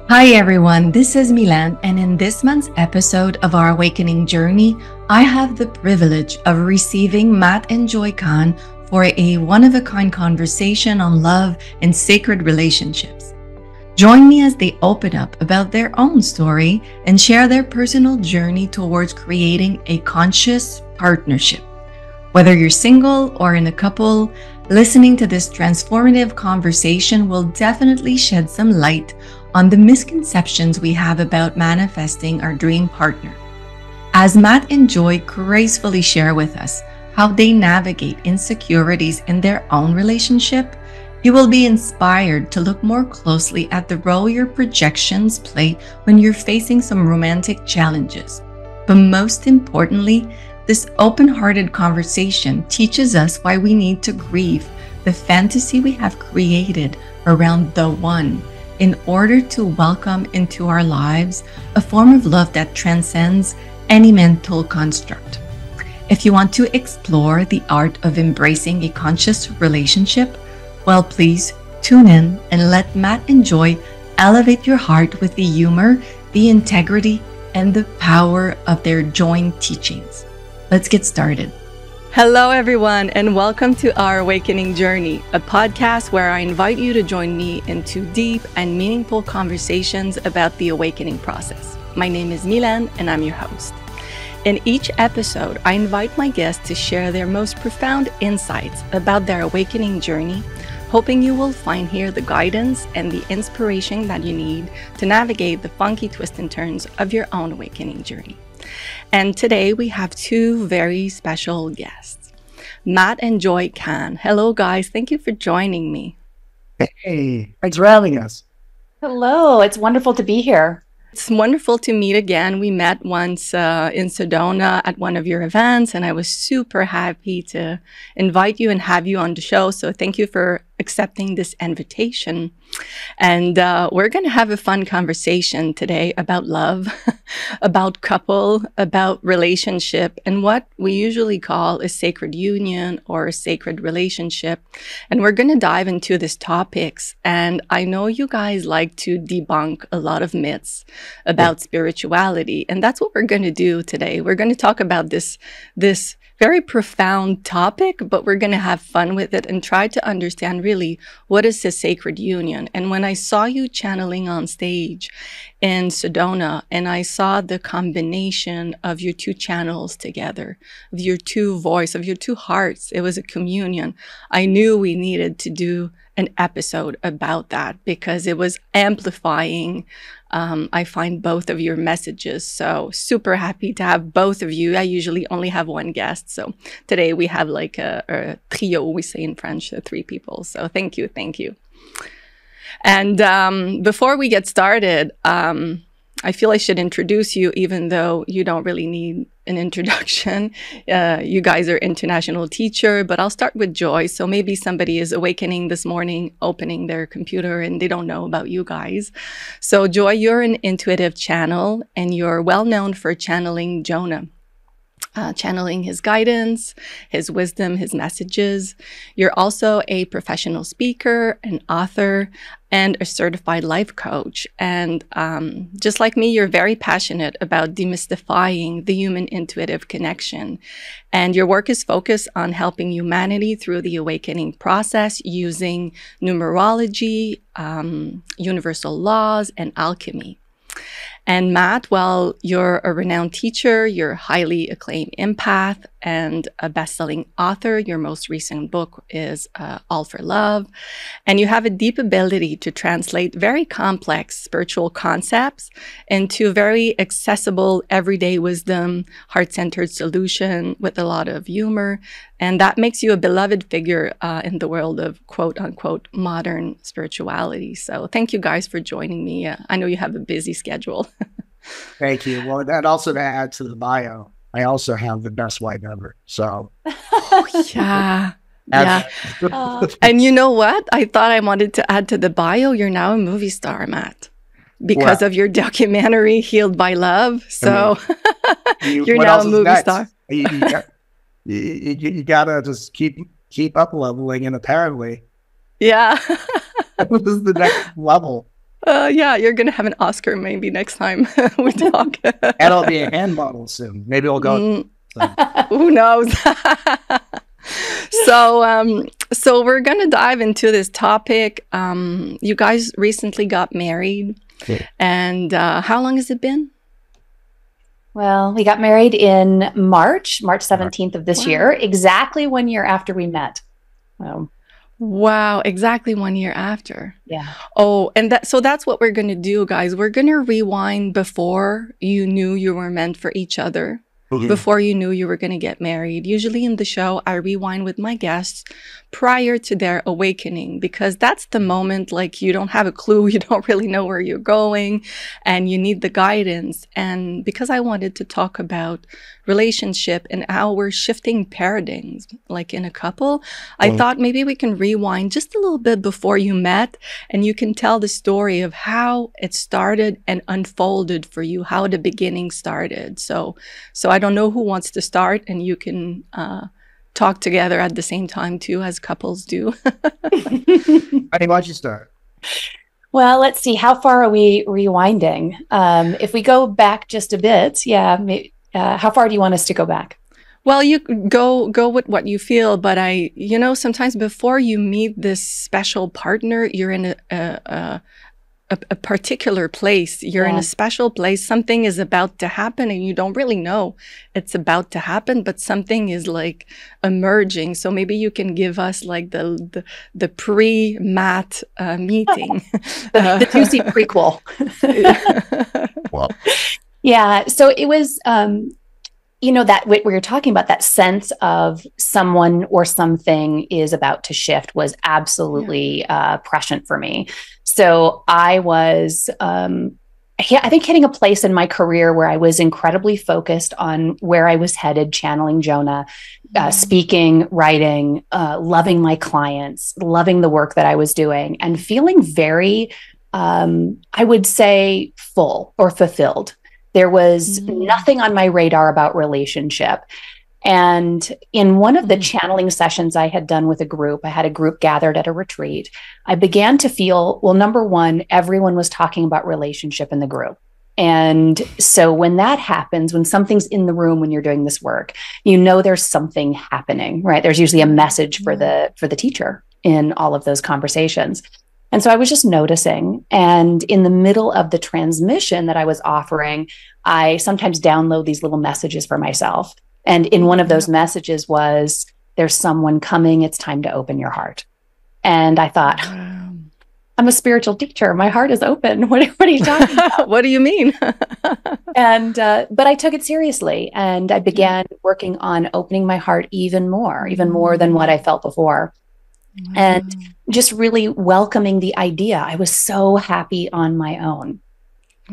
Hi everyone, this is Milan, and in this month's episode of our Awakening Journey, I have the privilege of receiving Matt and Joy Kahn for a one-of-a-kind conversation on love and sacred relationships. Join me as they open up about their own story and share their personal journey towards creating a conscious partnership. Whether you're single or in a couple, listening to this transformative conversation will definitely shed some light on the misconceptions we have about manifesting our dream partner. As Matt and Joy gracefully share with us how they navigate insecurities in their own relationship, you will be inspired to look more closely at the role your projections play when you're facing some romantic challenges. But most importantly, this open-hearted conversation teaches us why we need to grieve the fantasy we have created around the one in order to welcome into our lives a form of love that transcends any mental construct. If you want to explore the art of embracing a conscious relationship, well, please tune in and let Matt and Joy elevate your heart with the humor, the integrity, and the power of their joint teachings. Let's get started. Hello, everyone, and welcome to our Awakening Journey, a podcast where I invite you to join me into deep and meaningful conversations about the awakening process. My name is Milan, and I'm your host. In each episode, I invite my guests to share their most profound insights about their awakening journey, hoping you will find here the guidance and the inspiration that you need to navigate the funky twists and turns of your own awakening journey. And today we have two very special guests, Matt and Joy Kahn. Hello, guys. Thank you for joining me. Hey, thanks for having us. Hello, it's wonderful to be here. It's wonderful to meet again. We met once in Sedona at one of your events, and I was super happy to invite you and have you on the show. So thank you for accepting this invitation. And we're going to have a fun conversation today about love, about couple, about relationship, and what we usually call a sacred union or a sacred relationship. And we're going to dive into these topics. And I know you guys like to debunk a lot of myths about spirituality. And that's what we're going to do today. We're going to talk about this very profound topic, but we're going to have fun with it and try to understand really what is a sacred union. And when I saw you channeling on stage in Sedona, and I saw the combination of your two channels together, of your two voice, of your two hearts, it was a communion. I knew we needed to do an episode about that because it was amplifying. I find both of your messages. So super happy to have both of you. I usually only have one guest. So today we have like a trio, we say in French, so three people. So thank you. Thank you. And before we get started, I feel I should introduce you, even though you don't really need an introduction. You guys are international teacher, but I'll start with Joy. So maybe somebody is awakening this morning, opening their computer, and they don't know about you guys. So Joy, you're an intuitive channel, and you're well known for channeling Jonah. Channeling his guidance, his wisdom, his messages. You're also a professional speaker, an author, and a certified life coach. And just like me, you're very passionate about demystifying the human intuitive connection. And your work is focused on helping humanity through the awakening process using numerology, universal laws, and alchemy. And Matt, well, you're a renowned teacher, you're a highly acclaimed empath, and a best-selling author. Your most recent book is All for Love. And you have a deep ability to translate very complex spiritual concepts into very accessible, everyday wisdom, heart-centered solution with a lot of humor. And that makes you a beloved figure in the world of quote-unquote modern spirituality. So thank you guys for joining me. I know you have a busy schedule. Thank you. Well, that also to add to the bio, I also have the best wife ever. So, Yeah. Yeah. And you know what? I thought I wanted to add to the bio, you're now a movie star, Matt, because of your documentary, Healed by Love. So you're now a movie star. You gotta just keep up leveling, and apparently, yeah. this is the next level. Yeah, you're gonna have an Oscar maybe next time we talk. And it'll be a hand model soon. Maybe we'll go. Who knows? So we're gonna dive into this topic. You guys recently got married, and how long has it been? Well, we got married in March 17th of this year, exactly 1 year after we met. Wow, exactly 1 year after. Yeah. Oh, and that's what we're going to do, guys. We're going to rewind before you knew you were meant for each other. Before you knew you were going to get married. Usually in the show, I rewind with my guests prior to their awakening, because that's the moment like you don't have a clue, you don't really know where you're going, and you need the guidance. And because I wanted to talk about relationship and how we're shifting paradigms, like in a couple, I thought maybe we can rewind just a little bit before you met, and you can tell the story of how it started and unfolded for you, how the beginning started. So I don't know who wants to start, and you can talk together at the same time too, as couples do. Why don't you start? Well, let's see. How far are we rewinding? If we go back just a bit, how far do you want us to go back? Well, you go with what you feel, but sometimes before you meet this special partner, you're in a particular place. You're in a special place. Something is about to happen and you don't really know it's about to happen, but something is like emerging. So maybe you can give us like the pre-Matt meeting. the juicy prequel. Well, yeah. So it was, that what you're talking about, that sense of someone or something is about to shift was absolutely prescient for me. So I was, I think, hitting a place in my career where I was incredibly focused on where I was headed, channeling Jonah, speaking, writing, loving my clients, loving the work that I was doing, and feeling very, I would say, full or fulfilled. There was nothing on my radar about relationship. And in one of the channeling sessions I had done with a group, I had a group gathered at a retreat. I began to feel, well, number one, everyone was talking about relationship in the group. And so when that happens, when something's in the room, when you're doing this work, there's something happening, right? There's usually a message for the teacher in all of those conversations. And so I was just noticing. And in the middle of the transmission that I was offering, I sometimes download these little messages for myself. And in one of those messages was, there's someone coming, it's time to open your heart. And I thought, I'm a spiritual teacher. My heart is open. What are you talking about? What do you mean? But I took it seriously, and I began working on opening my heart even more than what I felt before. And just really welcoming the idea. I was so happy on my own.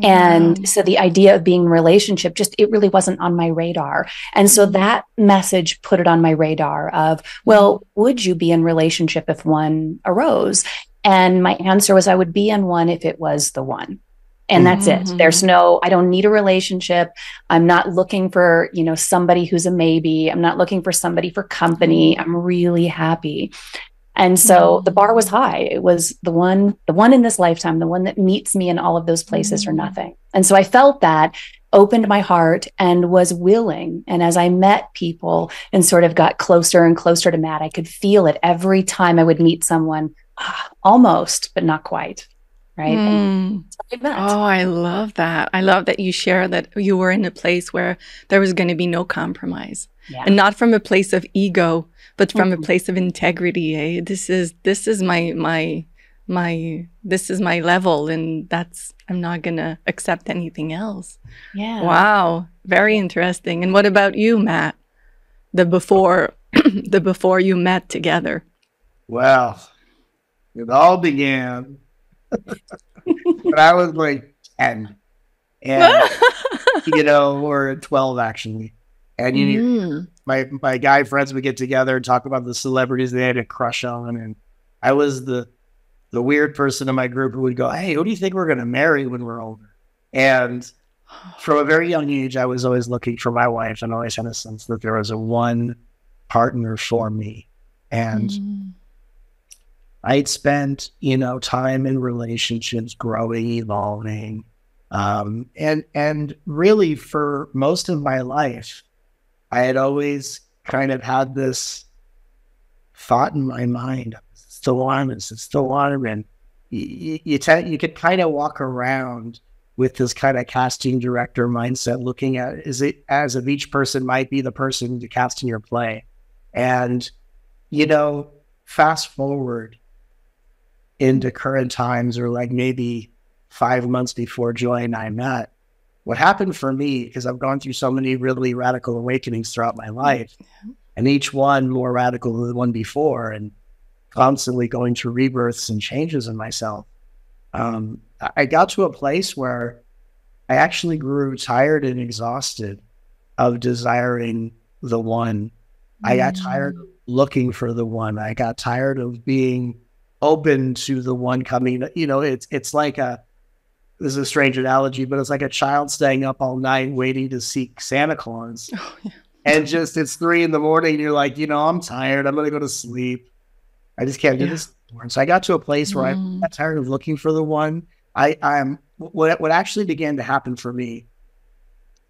And so the idea of being in a relationship, it really wasn't on my radar. And so that message put it on my radar of, well, would you be in relationship if one arose? And my answer was, I would be in one if it was the one. And that's it. I don't need a relationship. I'm not looking for, somebody who's a maybe. I'm not looking for somebody for company. I'm really happy. And so the bar was high. It was the one in this lifetime, the one that meets me in all of those places or nothing. And so I felt that, opened my heart, and was willing. And as I met people and sort of got closer and closer to Matt, I could feel it every time I would meet someone, almost, but not quite. Right. Oh, I love that. I love that you share that you were in a place where there was going to be no compromise, and not from a place of ego, but from a place of integrity. Eh? This is my level, and I'm not gonna accept anything else. Yeah. Wow. Very interesting. And what about you, Matt? The before you met together. Well, it all began when I was like 10, and or 12 actually. And my guy friends would get together and talk about the celebrities they had a crush on, and I was the weird person in my group who would go, "Hey, who do you think we're going to marry when we're older?" And from a very young age, I was always looking for my wife, and always had a sense that there was a one partner for me. And I'd spent, time in relationships, growing, evolving. And really for most of my life, I had always kind of had this thought in my mind, it's the one, and you could kind of walk around with this kind of casting director mindset, looking at as if each person might be the person to cast in your play. And, fast forward into current times, or like maybe 5 months before Joy and I met, what happened for me, because I've gone through so many really radical awakenings throughout my life, and each one more radical than the one before, and constantly going through rebirths and changes in myself. I got to a place where I actually grew tired and exhausted of desiring the one. I got tired of looking for the one. I got tired of being open to the one coming. It's like this is a strange analogy, but it's like a child staying up all night waiting to seek Santa Claus. Oh, yeah. And it's 3 a.m. and you're like, I'm tired. I'm going to go to sleep. I just can't do this anymore. So I got to a place where I got tired of looking for the one. What actually began to happen for me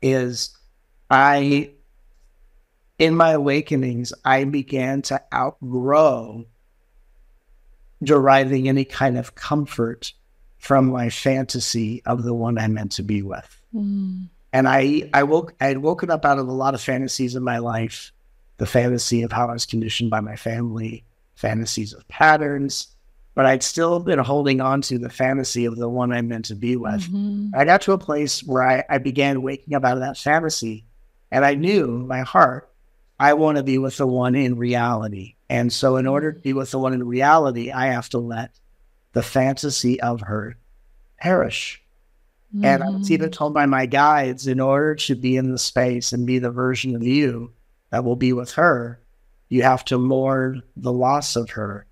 is in my awakenings, I began to outgrow deriving any kind of comfort from my fantasy of the one I meant to be with. And I had woken up out of a lot of fantasies in my life, the fantasy of how I was conditioned by my family, fantasies of patterns, but I'd still been holding on to the fantasy of the one I meant to be with. I got to a place where I began waking up out of that fantasy, and I knew in my heart, I want to be with the one in reality. And so in order to be with the one in reality, I have to let the fantasy of her perish. And I was even told by my guides, in order to be in the space and be the version of you that will be with her, you have to mourn the loss of her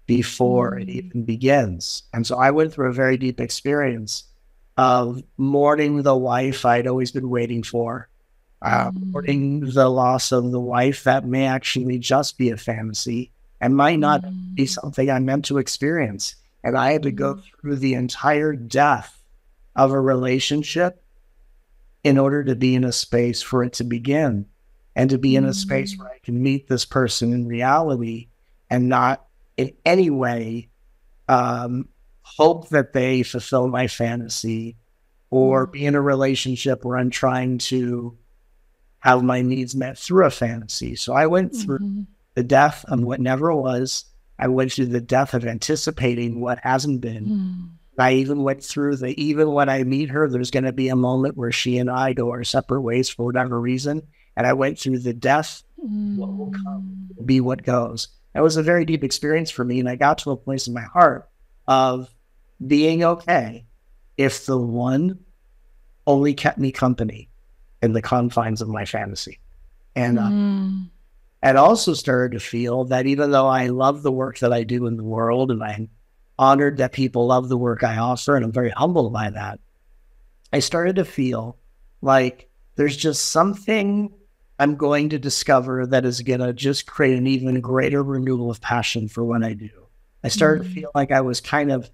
before it even begins. And so I went through a very deep experience of mourning the wife I'd always been waiting for, mourning the loss of the wife that may actually just be a fantasy and might not be something I'm meant to experience. And I had to go through the entire death of a relationship in order to be in a space for it to begin, and to be in a space where I can meet this person in reality and not in any way hope that they fulfill my fantasy, or be in a relationship where I'm trying to have my needs met through a fantasy. So I went through the death of what never was. I went through the death of anticipating what hasn't been. I even went through even when I meet her, there's going to be a moment where she and I go our separate ways for whatever reason. And I went through the death, what will come, will be what goes. That was a very deep experience for me. And I got to a place in my heart of being okay if the one only kept me company in the confines of my fantasy. And I'd also started to feel that even though I love the work that I do in the world, and I'm honored that people love the work I offer, and I'm very humbled by that, I started to feel like there's just something I'm going to discover that is going to just create an even greater renewal of passion for what I do. I started to feel like I was kind of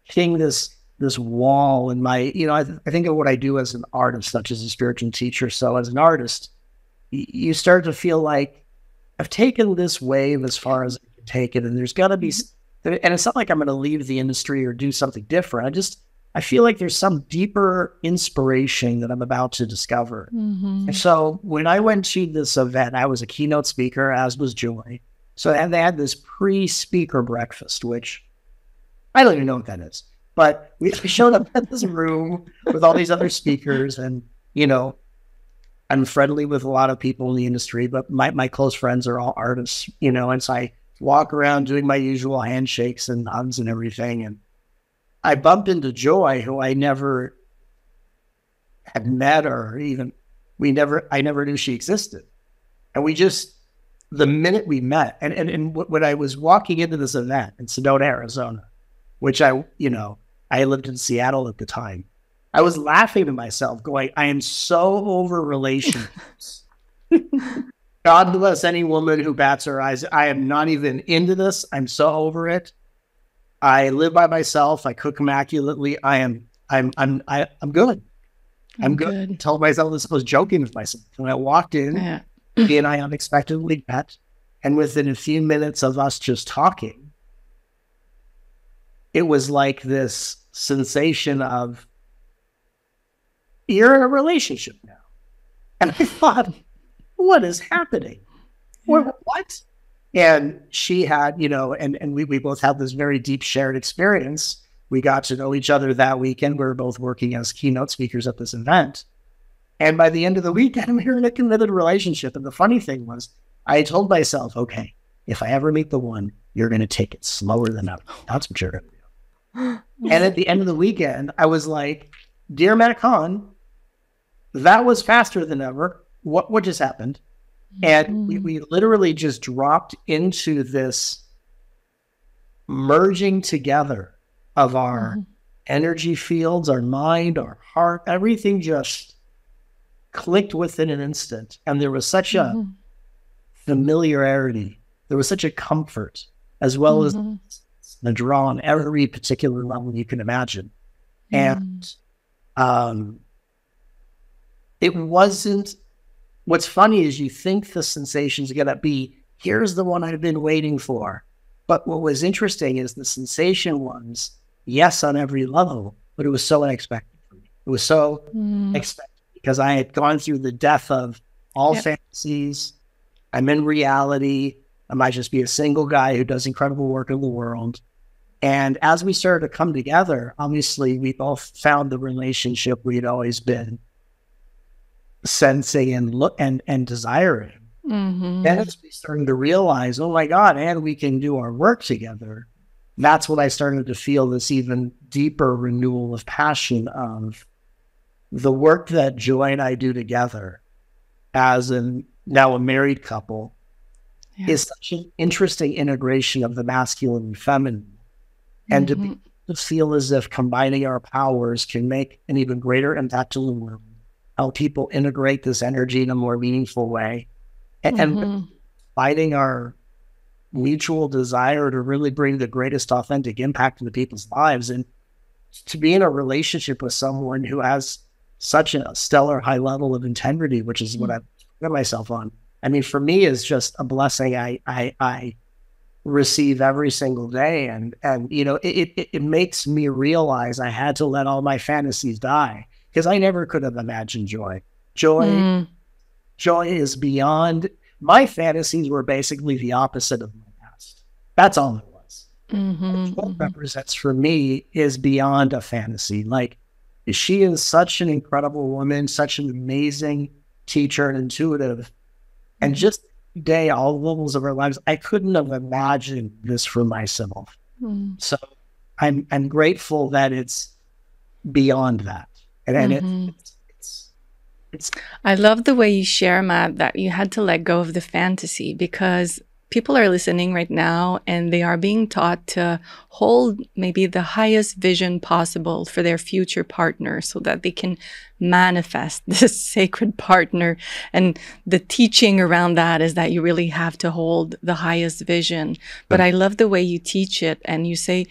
hitting this wall in my, I think of what I do as an artist, not just a spiritual teacher. So as an artist, you start to feel like I've taken this wave as far as I can take it, and there's got to be, and it's not like I'm going to leave the industry or do something different. I feel like there's some deeper inspiration that I'm about to discover. And so when I went to this event, I was a keynote speaker, as was Joy. So they had this pre-speaker breakfast, which I don't even know what that is. But we showed up at this room with all these other speakers, and, I'm friendly with a lot of people in the industry, but my close friends are all artists, and so I walk around doing my usual handshakes and hugs and everything. And I bumped into Joy, who I never had met, or even I never knew she existed. And the minute we met, and when I was walking into this event in Sedona, Arizona, which I lived in Seattle at the time, I was laughing to myself going, I am so over relationships. God bless any woman who bats her eyes. I am not even into this. I'm so over it. I live by myself. I cook immaculately. I'm good. I'm good. I told myself this, was joking with myself. When I walked in, he and I unexpectedly met. And within a few minutes of us just talking, it was like this sensation of, you're in a relationship now. And I thought, what is happening? What? And she had, and we both had this very deep shared experience. We got to know each other that weekend. We were both working as keynote speakers at this event. And by the end of the weekend, we were in a committed relationship. And the funny thing was, I told myself, okay, if I ever meet the one, you're going to take it slower than ever. That's what you're going to do. And at the end of the weekend, I was like, dear Matt Kahn, that was faster than ever. What just happened? And we literally just dropped into this merging together of our energy fields, our mind, our heart, everything just clicked within an instant. And there was such a familiarity. There was such a comfort, as well as a draw on every particular level you can imagine. And it wasn't, what's funny is you think the sensation's going to be, here's the one I've been waiting for. But what was interesting is the sensation was, yes, on every level, but it was so unexpected for me. It was so expected because I had gone through the death of all fantasies. I'm in reality. I might just be a single guy who does incredible work in the world. And as we started to come together, obviously we both found the relationship we'd always been sensing and desiring. Then as we started to realize, oh my God, and we can do our work together, that's when I started to feel this even deeper renewal of passion of the work that Joy and I do together as now a married couple is such an interesting integration of the masculine and feminine. And to feel as if combining our powers can make an even greater impact on the world, help people integrate this energy in a more meaningful way, and finding our mutual desire to really bring the greatest authentic impact into people's lives, and to be in a relationship with someone who has such a stellar high level of integrity, which is what I put myself on. I mean, for me, is just a blessing I receive every single day. And it makes me realize I had to let all my fantasies die, because I never could have imagined joy. Joy is beyond. My fantasies were basically the opposite of my past. That's all it was. What represents for me is beyond a fantasy. Like, she is such an incredible woman, such an amazing teacher and intuitive. And just today, all levels of our lives, I couldn't have imagined this for myself. So I'm grateful that it's beyond that. And it's I love the way you share, Matt, that you had to let go of the fantasy, because people are listening right now and they are being taught to hold maybe the highest vision possible for their future partner so that they can manifest this sacred partner. And the teaching around that is that you really have to hold the highest vision. But I love the way you teach it, and you say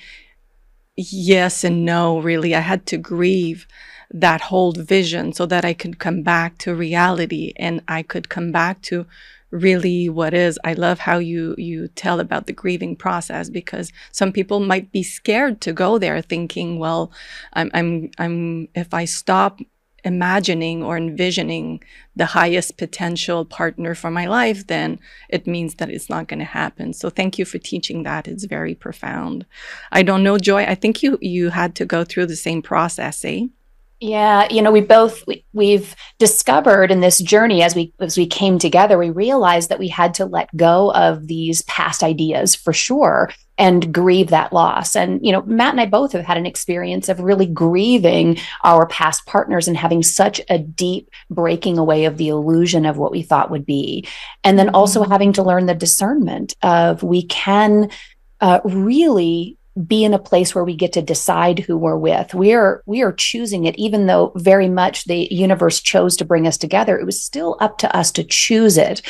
yes and no, really. I had to grieve that whole vision so that I could come back to reality, and I could come back to really what is. I love how you tell about the grieving process, because some people might be scared to go there, thinking, well, I'm if I stop imagining or envisioning the highest potential partner for my life, then it means that it's not going to happen. So thank you for teaching that. It's very profound. I don't know, Joy, I think you had to go through the same process, eh? Yeah, we've discovered in this journey, as we came together, we realized that we had to let go of these past ideas for sure and grieve that loss. And, Matt and I both have had an experience of really grieving our past partners and having such a deep breaking away of the illusion of what we thought would be. And then also having to learn the discernment of, we can really be in a place where we get to decide who we're with. We are choosing it, even though very much the universe chose to bring us together. It was still up to us to choose it.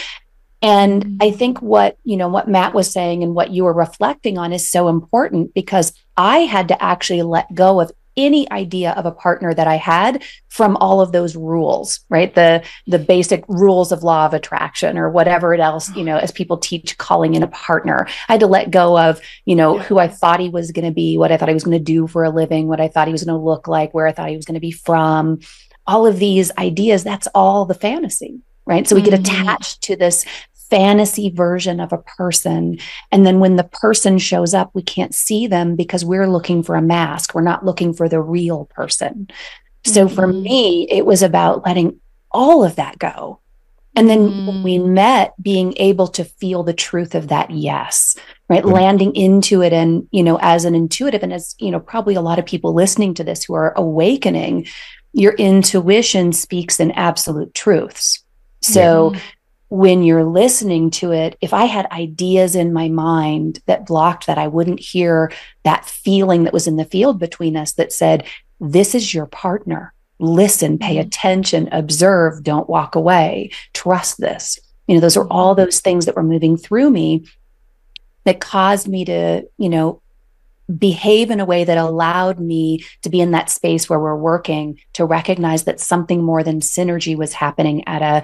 And I think what Matt was saying and what you were reflecting on is so important, because I had to actually let go of any idea of a partner that I had from all of those rules, right? The basic rules of law of attraction or whatever it else, as people teach calling in a partner. I had to let go of, who I thought he was going to be, what I thought he was going to do for a living, what I thought he was going to look like, where I thought he was going to be from. All of these ideas, that's all the fantasy, right? So we get attached to this fantasy version of a person. And then when the person shows up, we can't see them because we're looking for a mask. We're not looking for the real person. So for me, it was about letting all of that go. And then when we met, being able to feel the truth of that yes, right? Landing into it. And, as an intuitive, and as, probably a lot of people listening to this who are awakening, your intuition speaks in absolute truths. So when you're listening to it, if I had ideas in my mind that blocked that, I wouldn't hear that feeling that was in the field between us that said, this is your partner. Listen, pay attention, observe, don't walk away, trust this. Those are all those things that were moving through me that caused me to, behave in a way that allowed me to be in that space where we're working to recognize that something more than synergy was happening at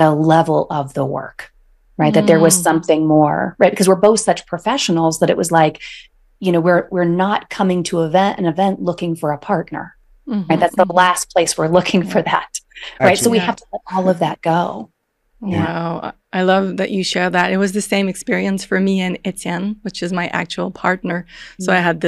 a level of the work, right? That there was something more, right? Because we're both such professionals that it was like, we're not coming to an event looking for a partner, right? That's the last place we're looking for that, right? Absolutely. So we have to let all of that go. Wow. I love that you share that. It was the same experience for me and Etienne, which is my actual partner. So I had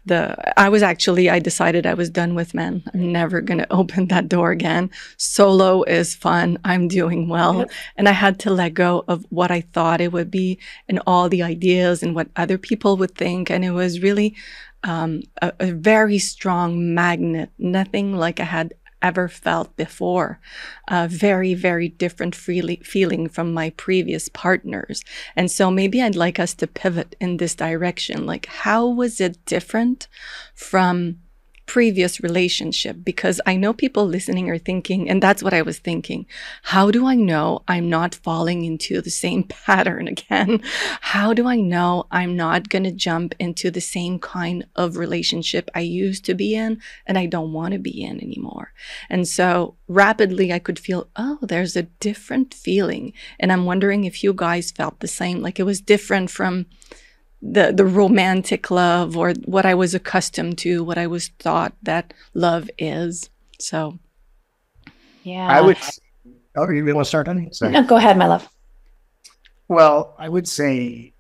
I decided I was done with men. I'm never going to open that door again. Solo is fun. I'm doing well. And I had to let go of what I thought it would be and all the ideas and what other people would think. And it was really a very strong magnet, nothing like I had ever felt before. Very, very different feeling from my previous partners. And so maybe I'd like us to pivot in this direction. Like, how was it different from previous relationship? Because I know people listening are thinking, and that's what I was thinking, how do I know I'm not falling into the same pattern again? How do I know I'm not going to jump into the same kind of relationship I used to be in and I don't want to be in anymore? And so rapidly I could feel, oh, there's a different feeling. And I'm wondering if you guys felt the same, like it was different from the romantic love or what I was accustomed to, what I was taught that love is. So, yeah. I would. Oh, you want to start on it? No, go ahead, my love. Well, I would say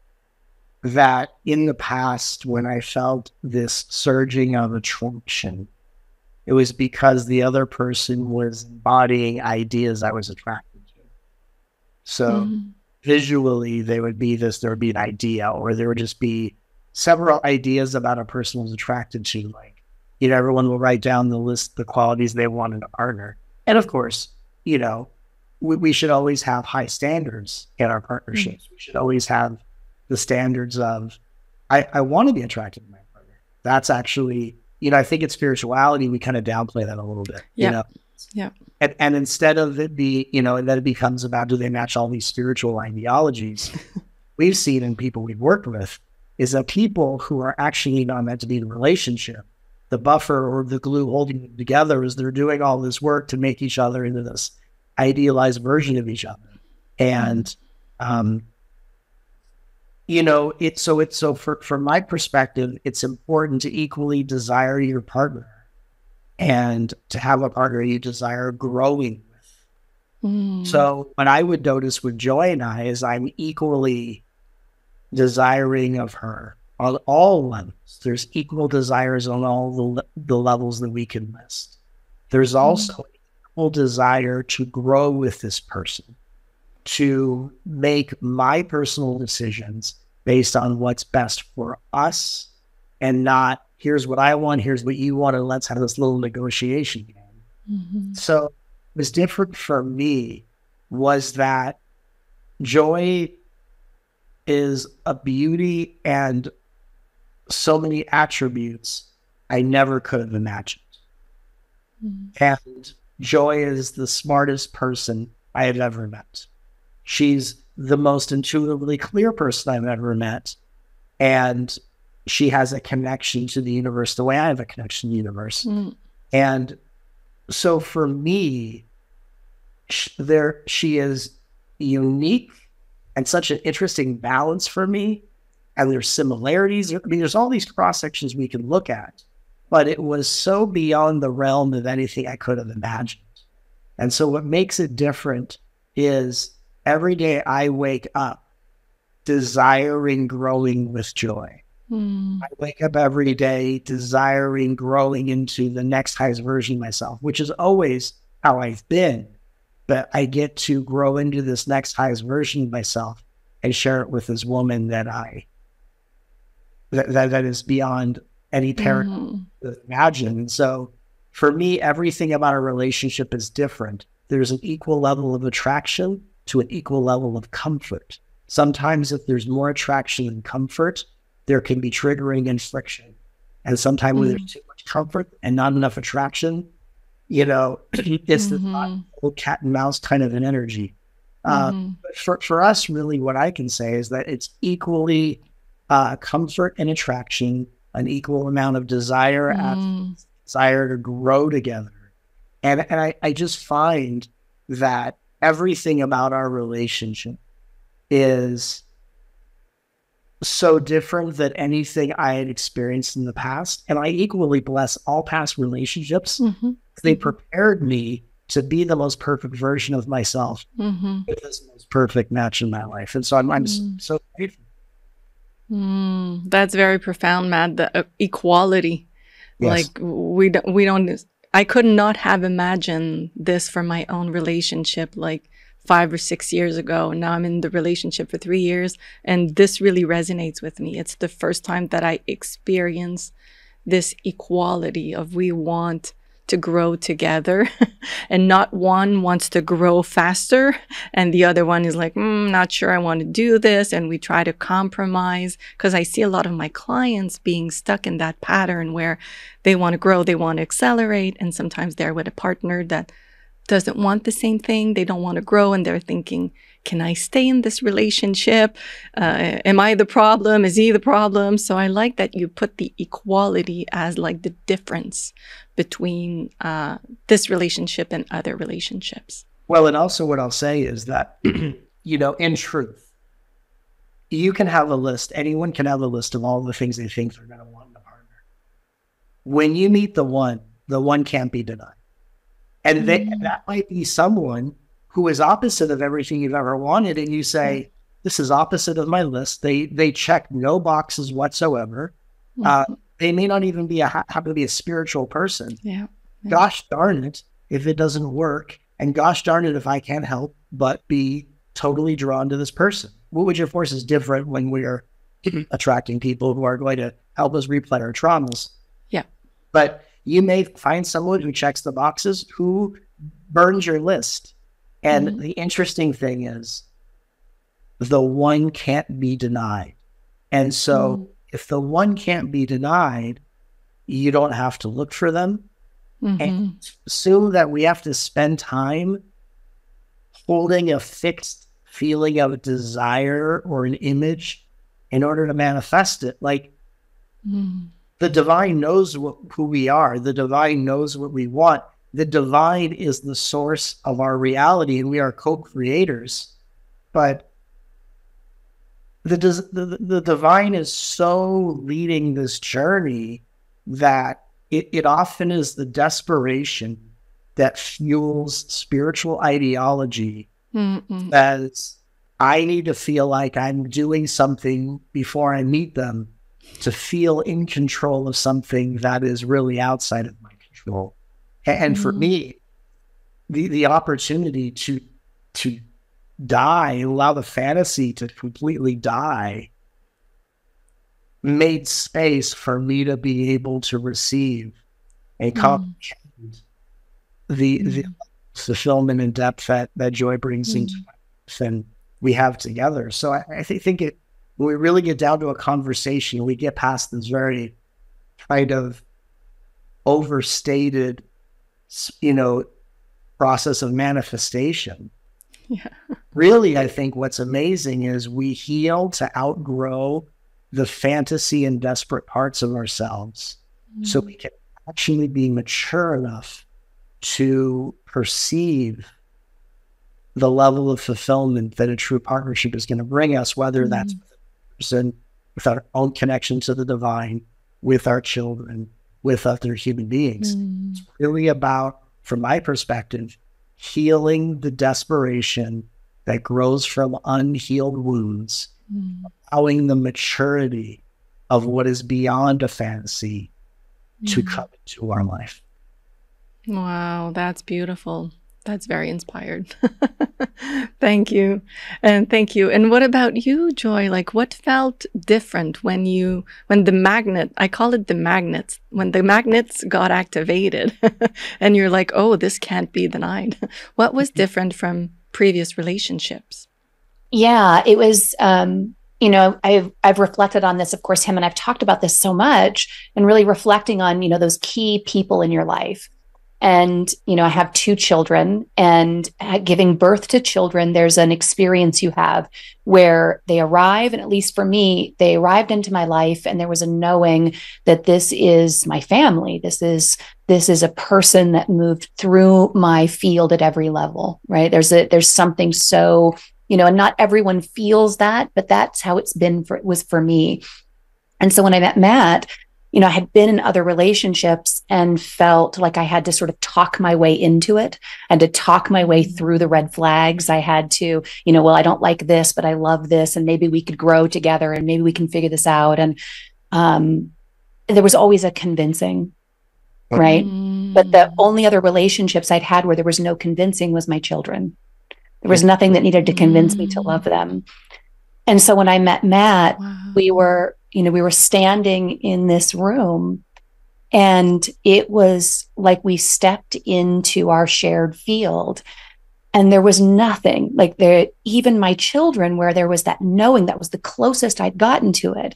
that in the past, when I felt this surging of attraction, it was because the other person was embodying ideas I was attracted to. So visually, there would be an idea, or there would just be several ideas about a person was attracted to. Like, everyone will write down the list, the qualities they want in a partner. And of course, we should always have high standards in our partnerships. We should always have the standards of, I want to be attracted to my partner. That's actually, I think in spirituality, we kind of downplay that a little bit, Yeah. And instead of it be, and then it becomes about, do they match all these spiritual ideologies? We've seen in people we've worked with is that people who are actually not meant to be in a relationship, the buffer or the glue holding them together is they're doing all this work to make each other into this idealized version of each other. And, so from my perspective, it's important to equally desire your partner and to have a partner you desire growing with. So what I would notice with Joy and I is I'm equally desiring of her on all levels. There's equal desires on all the levels that we can list. There's also equal desire to grow with this person, to make my personal decisions based on what's best for us and not, here's what I want, here's what you want, and let's have this little negotiation game. So what was different for me was that Joy is a beauty and so many attributes I never could have imagined. And Joy is the smartest person I have ever met. She's the most intuitively clear person I've ever met. And she has a connection to the universe the way I have a connection to the universe. And so for me, she is unique and such an interesting balance for me. And there's similarities. I mean, there's all these cross sections we can look at, but it was so beyond the realm of anything I could have imagined. And so what makes it different is every day I wake up desiring growing with joy. I wake up every day desiring growing into the next highest version of myself, which is always how I've been. But I get to grow into this next highest version of myself and share it with this woman that that is beyond any parent to imagine. And so for me, everything about a relationship is different. There's an equal level of attraction to an equal level of comfort. Sometimes if there's more attraction and comfort, there can be triggering and friction. And sometimes when there's too much comfort and not enough attraction, it's the old cat and mouse kind of an energy. But for us, really, what I can say is that it's equally comfort and attraction, an equal amount of desire and desire to grow together. And I just find that everything about our relationship is so different than anything I had experienced in the past. And I equally bless all past relationships. They prepared me to be the most perfect version of myself with this most perfect match in my life. And so I'm so grateful. That's very profound, Matt. The equality. Yes. Like we don't, I could not have imagined this for my own relationship like 5 or 6 years ago. Now I'm in the relationship for 3 years, and this really resonates with me. It's the first time that I experience this equality of we want to grow together and not one wants to grow faster and the other one is like, not sure I want to do this. And we try to compromise, because I see a lot of my clients being stuck in that pattern where they want to grow, they want to accelerate. And sometimes they're with a partner that doesn't want the same thing. They don't want to grow. And they're thinking, can I stay in this relationship? Am I the problem? Is he the problem? So I like that you put the equality as like the difference between this relationship and other relationships. Well, and also what I'll say is that, in truth, you can have a list. Anyone can have a list of all the things they think they're going to want in a partner. When you meet the one can't be denied. And that might be someone who is opposite of everything you've ever wanted. And you say, this is opposite of my list. They check no boxes whatsoever. They may not even happen to be a spiritual person. Gosh darn it if it doesn't work. And gosh darn it if I can't help but be totally drawn to this person. Which of course is different when we are attracting people who are going to help us replay our traumas. But you may find someone who checks the boxes who burns your list. And the interesting thing is the one can't be denied. And so if the one can't be denied, you don't have to look for them. And assume that we have to spend time holding a fixed feeling of desire or an image in order to manifest it. Like the divine knows who we are. The divine knows what we want. The divine is the source of our reality, and we are co-creators. But the divine is so leading this journey that it often is the desperation that fuels spiritual ideology. As I need to feel like I'm doing something before I meet them to feel in control of something that is really outside of my control. And for me, the opportunity to die, allow the fantasy to completely die, made space for me to be able to receive and comprehend the fulfillment and depth that joy brings into life and we have together. So I think when we really get down to a conversation, we get past this very kind of overstated, process of manifestation. really, I think what's amazing is we heal to outgrow the fantasy and desperate parts of ourselves, so we can actually be mature enough to perceive the level of fulfillment that a true partnership is going to bring us, whether that's with a person, with our own connection to the divine, with our children, with other human beings. It's really about, from my perspective, healing the desperation that grows from unhealed wounds, allowing the maturity of what is beyond a fantasy to come into our life. Wow, that's beautiful. That's very inspired. Thank you. And thank you. And what about you, Joy? Like, what felt different when the magnet, I call it the magnets, when the magnets got activated and you're like, oh, this can't be denied. What was different from previous relationships? Yeah, it was, you know, I've reflected on this, of course, him and I've talked about this so much, and really reflecting on, you know, those key people in your life. And, you know, I have 2 children, and giving birth to children, there's an experience you have where they arrive. And at least for me, they arrived into my life, and there was a knowing that this is my family. This is a person that moved through my field at every level, right? There's something so, you know, and not everyone feels that, but that's how it was for me. And so when I met Matt, you know, I had been in other relationships and felt like I had to sort of talk my way into it, and to talk my way through the red flags. I had to, you know, well, I don't like this, but I love this, and maybe we could grow together, and maybe we can figure this out. And there was always a convincing, right? But the only other relationships I'd had where there was no convincing was my children. There was nothing that needed to convince me to love them. And so when I met Matt, we were standing in this room, and it was like we stepped into our shared field, and there was nothing like there, even my children, where there was that knowing that was the closest I'd gotten to it.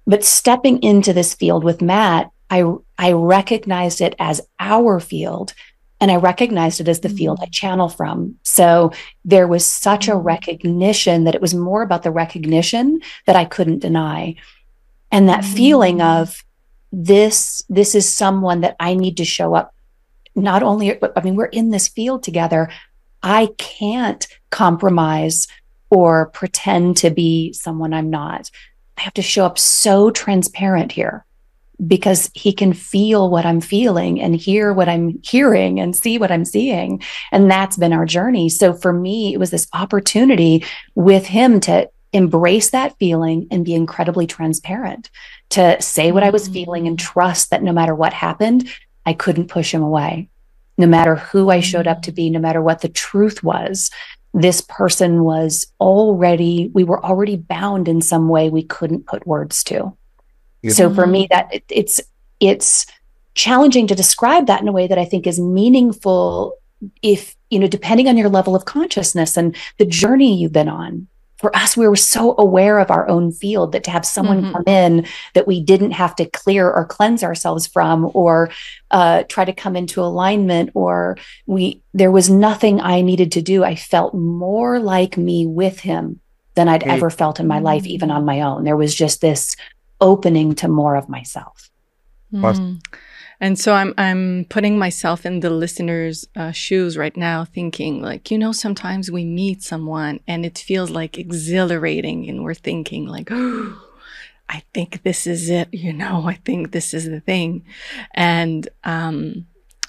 But stepping into this field with Matt, I recognized it as our field, and I recognized it as the field I channel from. So there was such a recognition that it was more about the recognition that I couldn't deny. And that feeling of this is someone that I need to show up. Not only, I mean, we're in this field together. I can't compromise or pretend to be someone I'm not. I have to show up so transparent here, because he can feel what I'm feeling and hear what I'm hearing and see what I'm seeing. And that's been our journey. So for me, it was this opportunity with him to embrace that feeling and be incredibly transparent, to say what I was feeling and trust that no matter what happened, I couldn't push him away. No matter who I showed up to be, no matter what the truth was, this person was we were already bound in some way we couldn't put words to. So for me, that it's challenging to describe that in a way that I think is meaningful, if, you know, depending on your level of consciousness and the journey you've been on. For us, we were so aware of our own field that to have someone come in that we didn't have to clear or cleanse ourselves from, or try to come into alignment, or there was nothing I needed to do. I felt more like me with him than I'd ever felt in my life, even on my own. There was just this opening to more of myself. And so I'm putting myself in the listener's shoes right now, thinking like, you know, sometimes we meet someone and it feels like exhilarating, and we're thinking like, oh, I think this is it, you know, I think this is the thing. And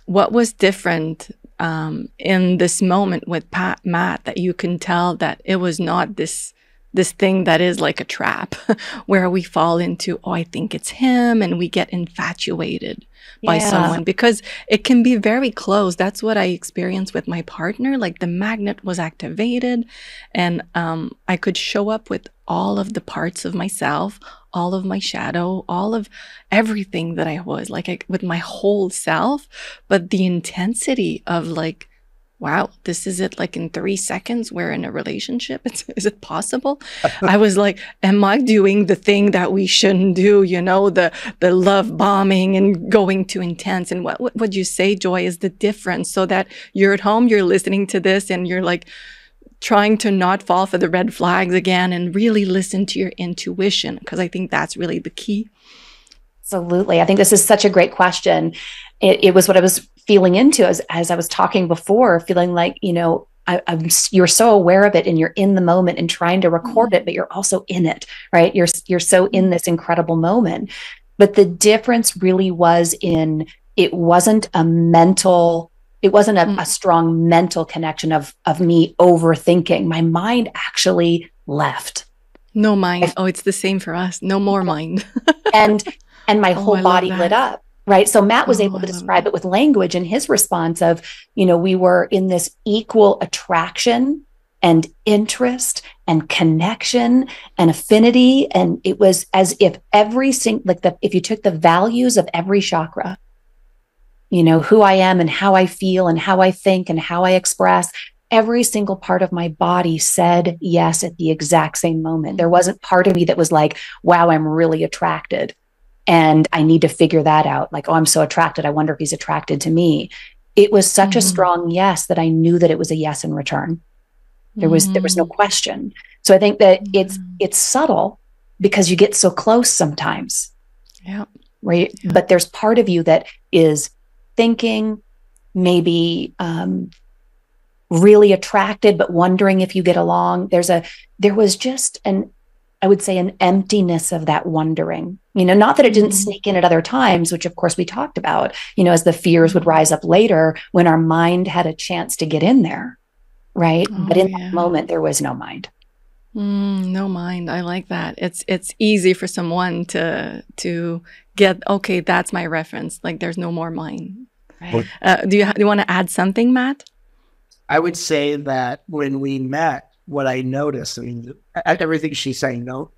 what was different in this moment with Matt, that you can tell that it was not this thing that is like a trap where we fall into, oh, I think it's him, and we get infatuated by someone, because it can be very close. That's what I experienced with my partner. Like the magnet was activated, and I could show up with all of the parts of myself, all of my shadow, all of everything that I was, like with my whole self. But the intensity of like, wow, this is it, like in 3 seconds, we're in a relationship. Is it possible? I was like, am I doing the thing that we shouldn't do? You know, the love bombing and going too intense. And what would you say, Joy, is the difference, so that you're at home, you're listening to this, and you're like trying to not fall for the red flags again and really listen to your intuition, because I think that's really the key. Absolutely. I think this is such a great question. It was what I was feeling into as I was talking before, feeling like, you're so aware of it and you're in the moment and trying to record it, but you're also in it, right? You're so in this incredible moment. But the difference really was it wasn't a strong mental connection of me overthinking. My mind actually left. No mind. Oh, it's the same for us. No more mind. and my whole body lit up. Right. So Matt was able to describe it with language, and his response of, we were in this equal attraction and interest and connection and affinity. And it was as if if you took the values of every chakra, who I am and how I feel and how I think and how I express, every single part of my body said yes at the exact same moment. There wasn't part of me that was like, wow, I'm really attracted and I need to figure that out. Like, oh, I'm so attracted. I wonder if he's attracted to me. It was such a strong yes that I knew that it was a yes in return. There was no question. So I think that it's subtle because you get so close sometimes. Yeah. Right. Yeah. But there's part of you that is thinking, maybe really attracted, but wondering if you get along. There was just I would say an emptiness of that wondering, not that it didn't sneak in at other times, which of course we talked about, as the fears would rise up later when our mind had a chance to get in there. Right. But in that moment, there was no mind. No mind. I like that. It's easy for someone to get, okay, that's my reference. Like there's no more mind. Right. Do you want to add something, Matt? I would say that when we met, what I noticed, everything she's saying, no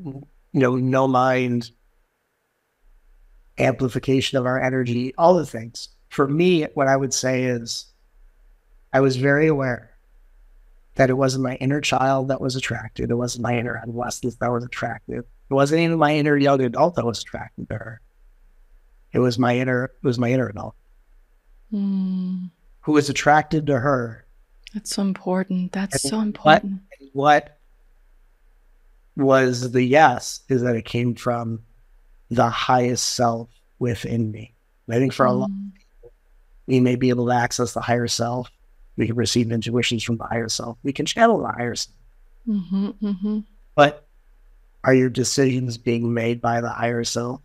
mind, amplification of our energy, all the things. For me, what I would say is I was very aware that it wasn't my inner child that was attracted. It wasn't my inner adolescent that was attracted. It wasn't even my inner young adult that was attracted to her. It was my inner adult who was attracted to her. That's so important. That's so important. What was the yes is that it came from the highest self within me. I think for a lot of people, we may be able to access the higher self. We can receive intuitions from the higher self. We can channel the higher self. But are your decisions being made by the higher self?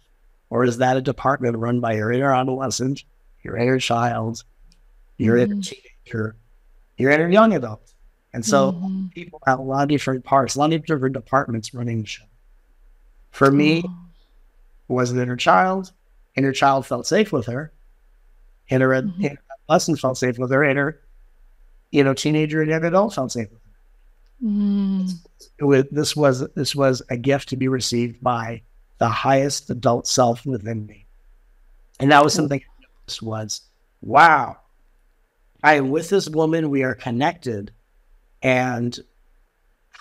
Or is that a department run by your inner adolescent, your inner child, your inner teenager, your inner young adult? And so people have a lot of different parts, a lot of different departments running the show. For me, it was an inner child. Inner child felt safe with her. Inner adolescent felt safe with her. Inner teenager and young adult felt safe with her. This was a gift to be received by the highest adult self within me. And that was something I noticed was, wow, I am with this woman, we are connected. And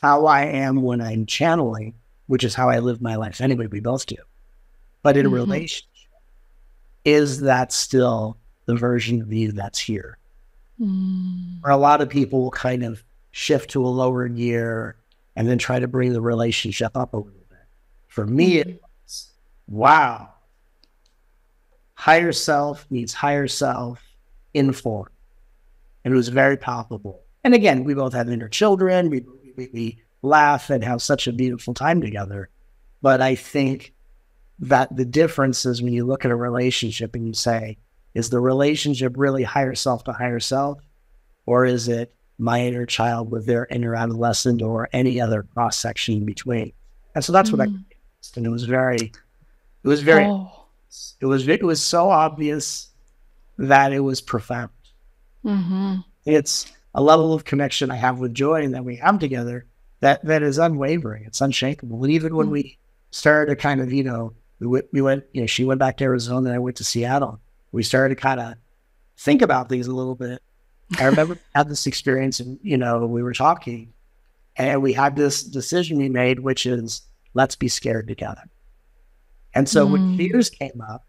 how I am when I'm channeling, which is how I live my life anyway, we both do. But in a relationship, is that still the version of you that's here? Or a lot of people will kind of shift to a lower gear and then try to bring the relationship up a little bit. For me, it was, wow, higher self meets higher self in form. And it was very palpable. And again, we both have inner children. We laugh and have such a beautiful time together. But I think that the difference is when you look at a relationship and you say, is the relationship really higher self to higher self? Or is it my inner child with their inner adolescent or any other cross section in between? And so that's what I noticed. And it was so obvious that it was profound. It's a level of connection I have with Joy and that we have together that is unwavering. It's unshakable. And even when we started to kind of, we went, she went back to Arizona and I went to Seattle. We started to kind of think about things a little bit. I remember we had this experience and, we were talking and we had this decision we made, which is let's be scared together. And so when fears came up,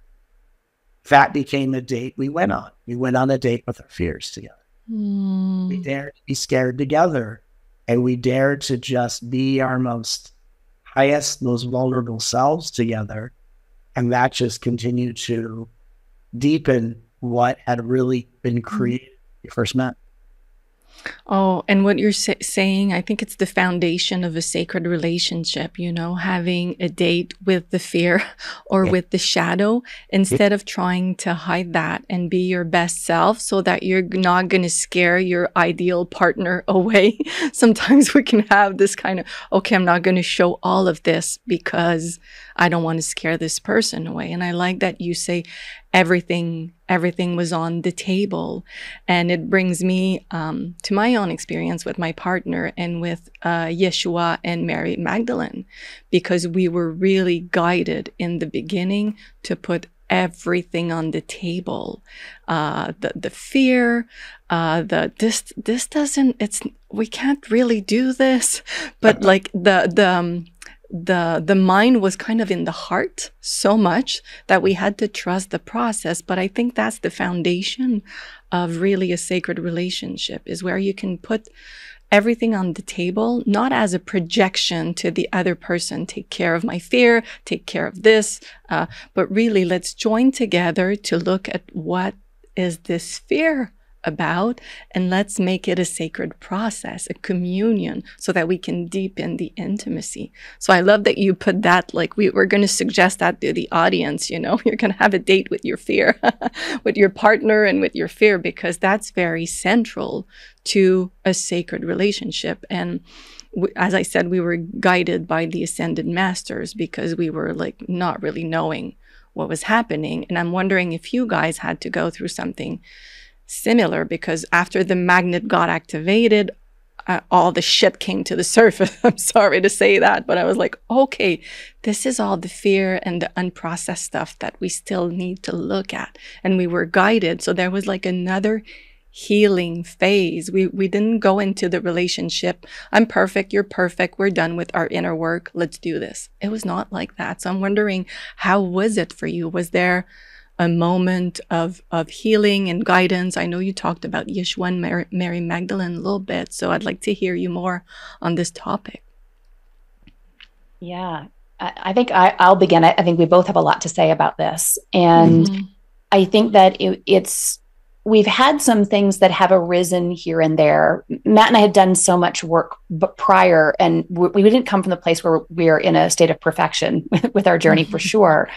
that became a date we went on. We went on a date with our fears together. We dared to be scared together and we dare to just be our most highest, most vulnerable selves together. And that just continued to deepen what had really been created when we first met. Oh, and what you're saying, I think it's the foundation of a sacred relationship, you know, having a date with the fear or with the shadow instead of trying to hide that and be your best self so that you're not going to scare your ideal partner away. Sometimes we can have this kind of, okay, I'm not going to show all of this because I don't want to scare this person away. And I like that you say everything was on the table. And it brings me to my own experience with my partner and with Yeshua and Mary Magdalene, because we were really guided in the beginning to put everything on the table. The fear, this doesn't, we can't really do this, but like the mind was kind of in the heart so much that we had to trust the process. But I think that's the foundation of really a sacred relationship, is where you can put everything on the table, not as a projection to the other person, take care of my fear, take care of this, but really let's join together to look at what is this fear about, and let's make it a sacred process, a communion, so that we can deepen the intimacy. So I love that you put that, like we're going to suggest that to the audience, you know, you're going to have a date with your fear, with your partner and with your fear, because that's very central to a sacred relationship. And as I said, we were guided by the ascended masters because we were like not really knowing what was happening. And I'm wondering if you guys had to go through something similar, because after the magnet got activated, all the shit came to the surface. I'm sorry to say that, but I was like, okay, this is all the fear and the unprocessed stuff that we still need to look at. And we were guided. So there was like another healing phase. We didn't go into the relationship, I'm perfect, you're perfect, we're done with our inner work, let's do this. It was not like that. So I'm wondering, how was it for you? Was there a moment of healing and guidance? I know you talked about Yeshua and Mary Magdalene a little bit, so I'd like to hear you more on this topic. Yeah, I think I'll begin. I think we both have a lot to say about this. And I think that we've had some things that have arisen here and there. Matt and I had done so much work prior, and we didn't come from the place where we are in a state of perfection with our journey for sure.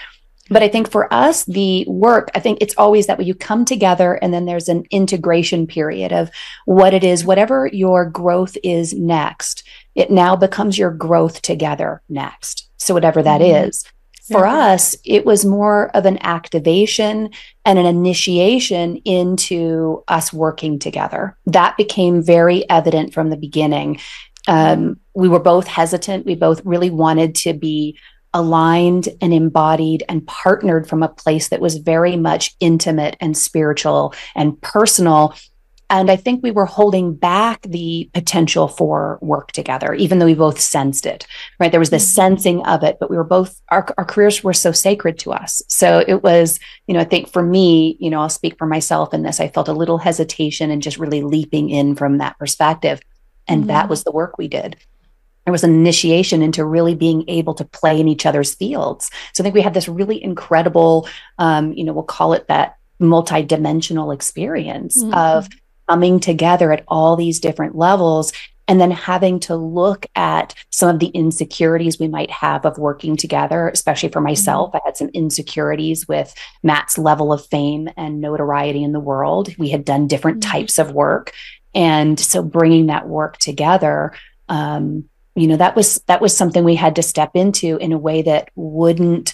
But I think for us, the work, I think it's always that way. You come together and then there's an integration period of what it is, whatever your growth is next, it now becomes your growth together next. So whatever that is. For us, it was more of an activation and an initiation into us working together. That became very evident from the beginning. We were both hesitant. We both really wanted to be aligned and embodied and partnered from a place that was very much intimate and spiritual and personal. And I think we were holding back the potential for work together, even though we both sensed it, right? There was this sensing of it, but we were both, our careers were so sacred to us. So it was, I think for me, I'll speak for myself in this, I felt a little hesitation and just really leaping in from that perspective. And that was the work we did. There was an initiation into really being able to play in each other's fields. So I think we had this really incredible, we'll call it that multidimensional experience of coming together at all these different levels, and then having to look at some of the insecurities we might have of working together, especially for myself. I had some insecurities with Matt's level of fame and notoriety in the world. We had done different types of work. And so bringing that work together, that was something we had to step into in a way that wouldn't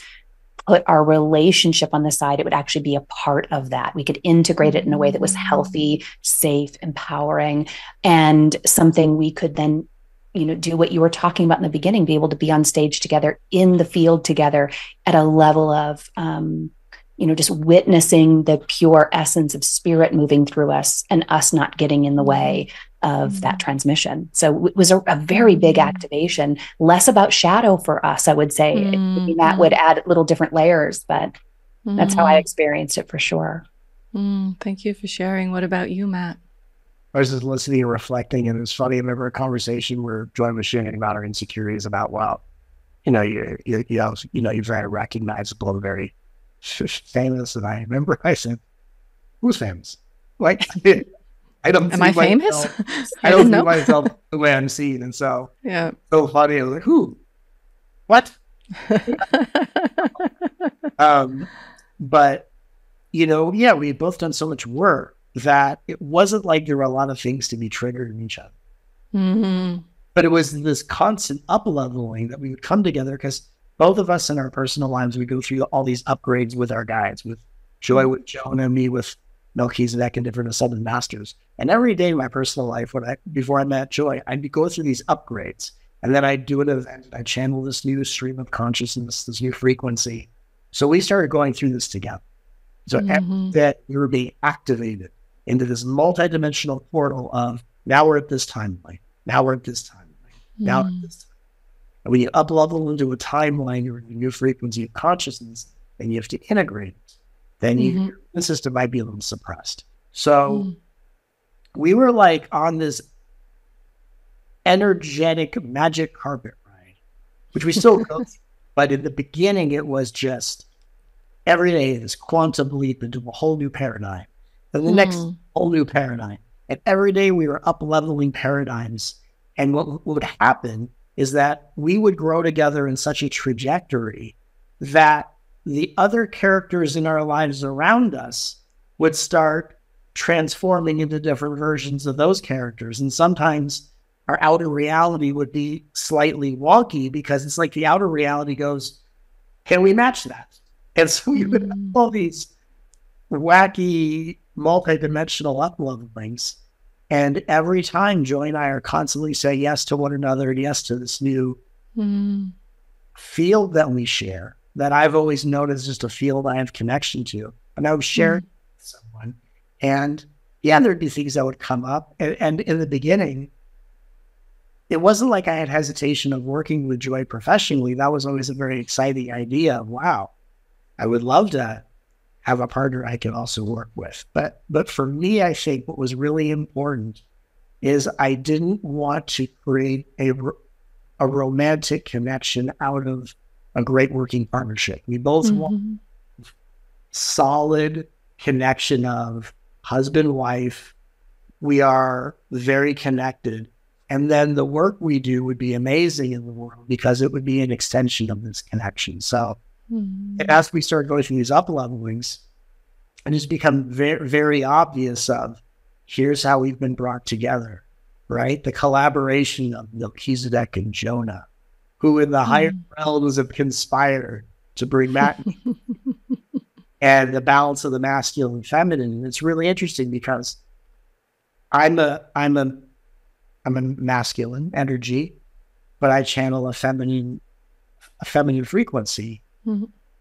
put our relationship on the side. It would actually be a part of that. We could integrate it in a way that was healthy, safe, empowering, and something we could then, do what you were talking about in the beginning, be able to be on stage together, in the field together at a level of, just witnessing the pure essence of spirit moving through us and us not getting in the way of that transmission. So it was a very big activation, less about shadow for us, I would say. Maybe Matt would add little different layers, but that's how I experienced it for sure. Thank you for sharing. What about you, Matt? I was just listening and reflecting, and it was funny. I remember a conversation where Joy was sharing about her insecurities about, well, you're very recognizable and very famous. And I remember I said, "Who's famous?" Like, I don't. Am I famous? I don't see myself the way I'm seen, and so so funny. I was like, "Who? What?" But we had both done so much work that it wasn't like there were a lot of things to be triggered in each other. Mm-hmm. But it was this constant up-leveling that we would come together, because both of us in our personal lives, we go through all these upgrades with our guides, with Joy, with Jonah, me with Melchizedek and different ascended masters. And every day in my personal life, before I met Joy, I'd go through these upgrades. And then I'd do an event, and I'd channel this new stream of consciousness, this new frequency. So we started going through this together. So every day we were being activated into this multidimensional portal of, now we're at this timeline. Now we're at this timeline. Now at this time. And when you up-level into a timeline, you're in a new frequency of consciousness, and you have to integrate it. Then your system might be a little suppressed. So we were like on this energetic magic carpet ride, which we still go through. But in the beginning, it was just every day this quantum leap into a whole new paradigm. And the next whole new paradigm. And every day we were up-leveling paradigms. And what would happen is that we would grow together in such a trajectory that the other characters in our lives around us would start transforming into different versions of those characters. And sometimes our outer reality would be slightly wonky, because it's like the outer reality goes, can we match that? And so you would have all these wacky, multidimensional up-levelings. And every time Joy and I are constantly saying yes to one another and yes to this new field that we share, that I've always known as just a field I have connection to. And I was sharing with someone. And there'd be things that would come up. And in the beginning, it wasn't like I had hesitation of working with Joy professionally. That was always a very exciting idea of, wow, I would love to have a partner I can also work with. But for me, I think what was really important is I didn't want to create a romantic connection out of a great working partnership. We both want solid connection of husband-wife. We are very connected. And then the work we do would be amazing in the world, because it would be an extension of this connection. So as we start going through these up-levelings, and it's become very, very obvious of, here's how we've been brought together, right? The collaboration of Melchizedek and Jonah, who in the higher realms have conspired to bring Matt and the balance of the masculine and feminine. And it's really interesting, because I'm a masculine energy, but I channel a feminine frequency.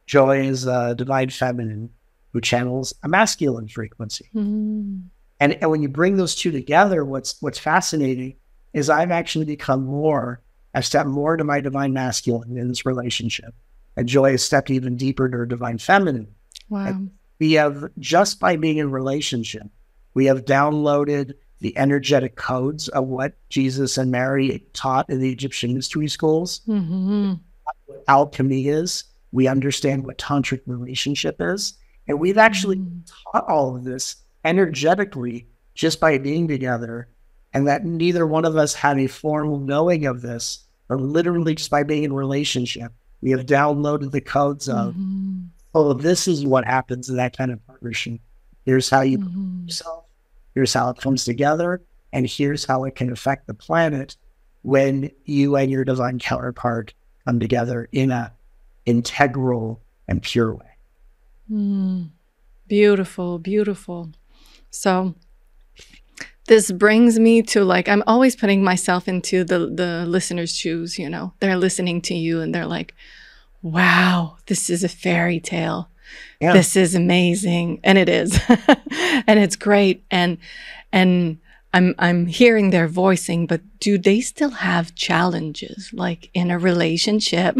Joy is a divine feminine who channels a masculine frequency. And when you bring those two together, what's fascinating is I've actually I've stepped more into my divine masculine in this relationship. And Joy has stepped even deeper into her divine feminine. Wow. And we have, just by being in relationship, we have downloaded the energetic codes of what Jesus and Mary taught in the Egyptian mystery schools. What alchemy is. We understand what tantric relationship is. And we've actually taught all of this energetically just by being together, and that neither one of us had a formal knowing of this, or literally just by being in relationship, we have downloaded the codes of, oh, this is what happens in that kind of partnership. Here's how you put yourself. Here's how it comes together, and here's how it can affect the planet when you and your divine counterpart come together in a integral and pure way. Beautiful, beautiful. So this brings me to, like, I'm always putting myself into the listener's shoes, you know. They're listening to you and they're like, wow, this is a fairy tale. Yeah. This is amazing. And it is. And it's great. And I'm hearing their voicing, but do they still have challenges, like in a relationship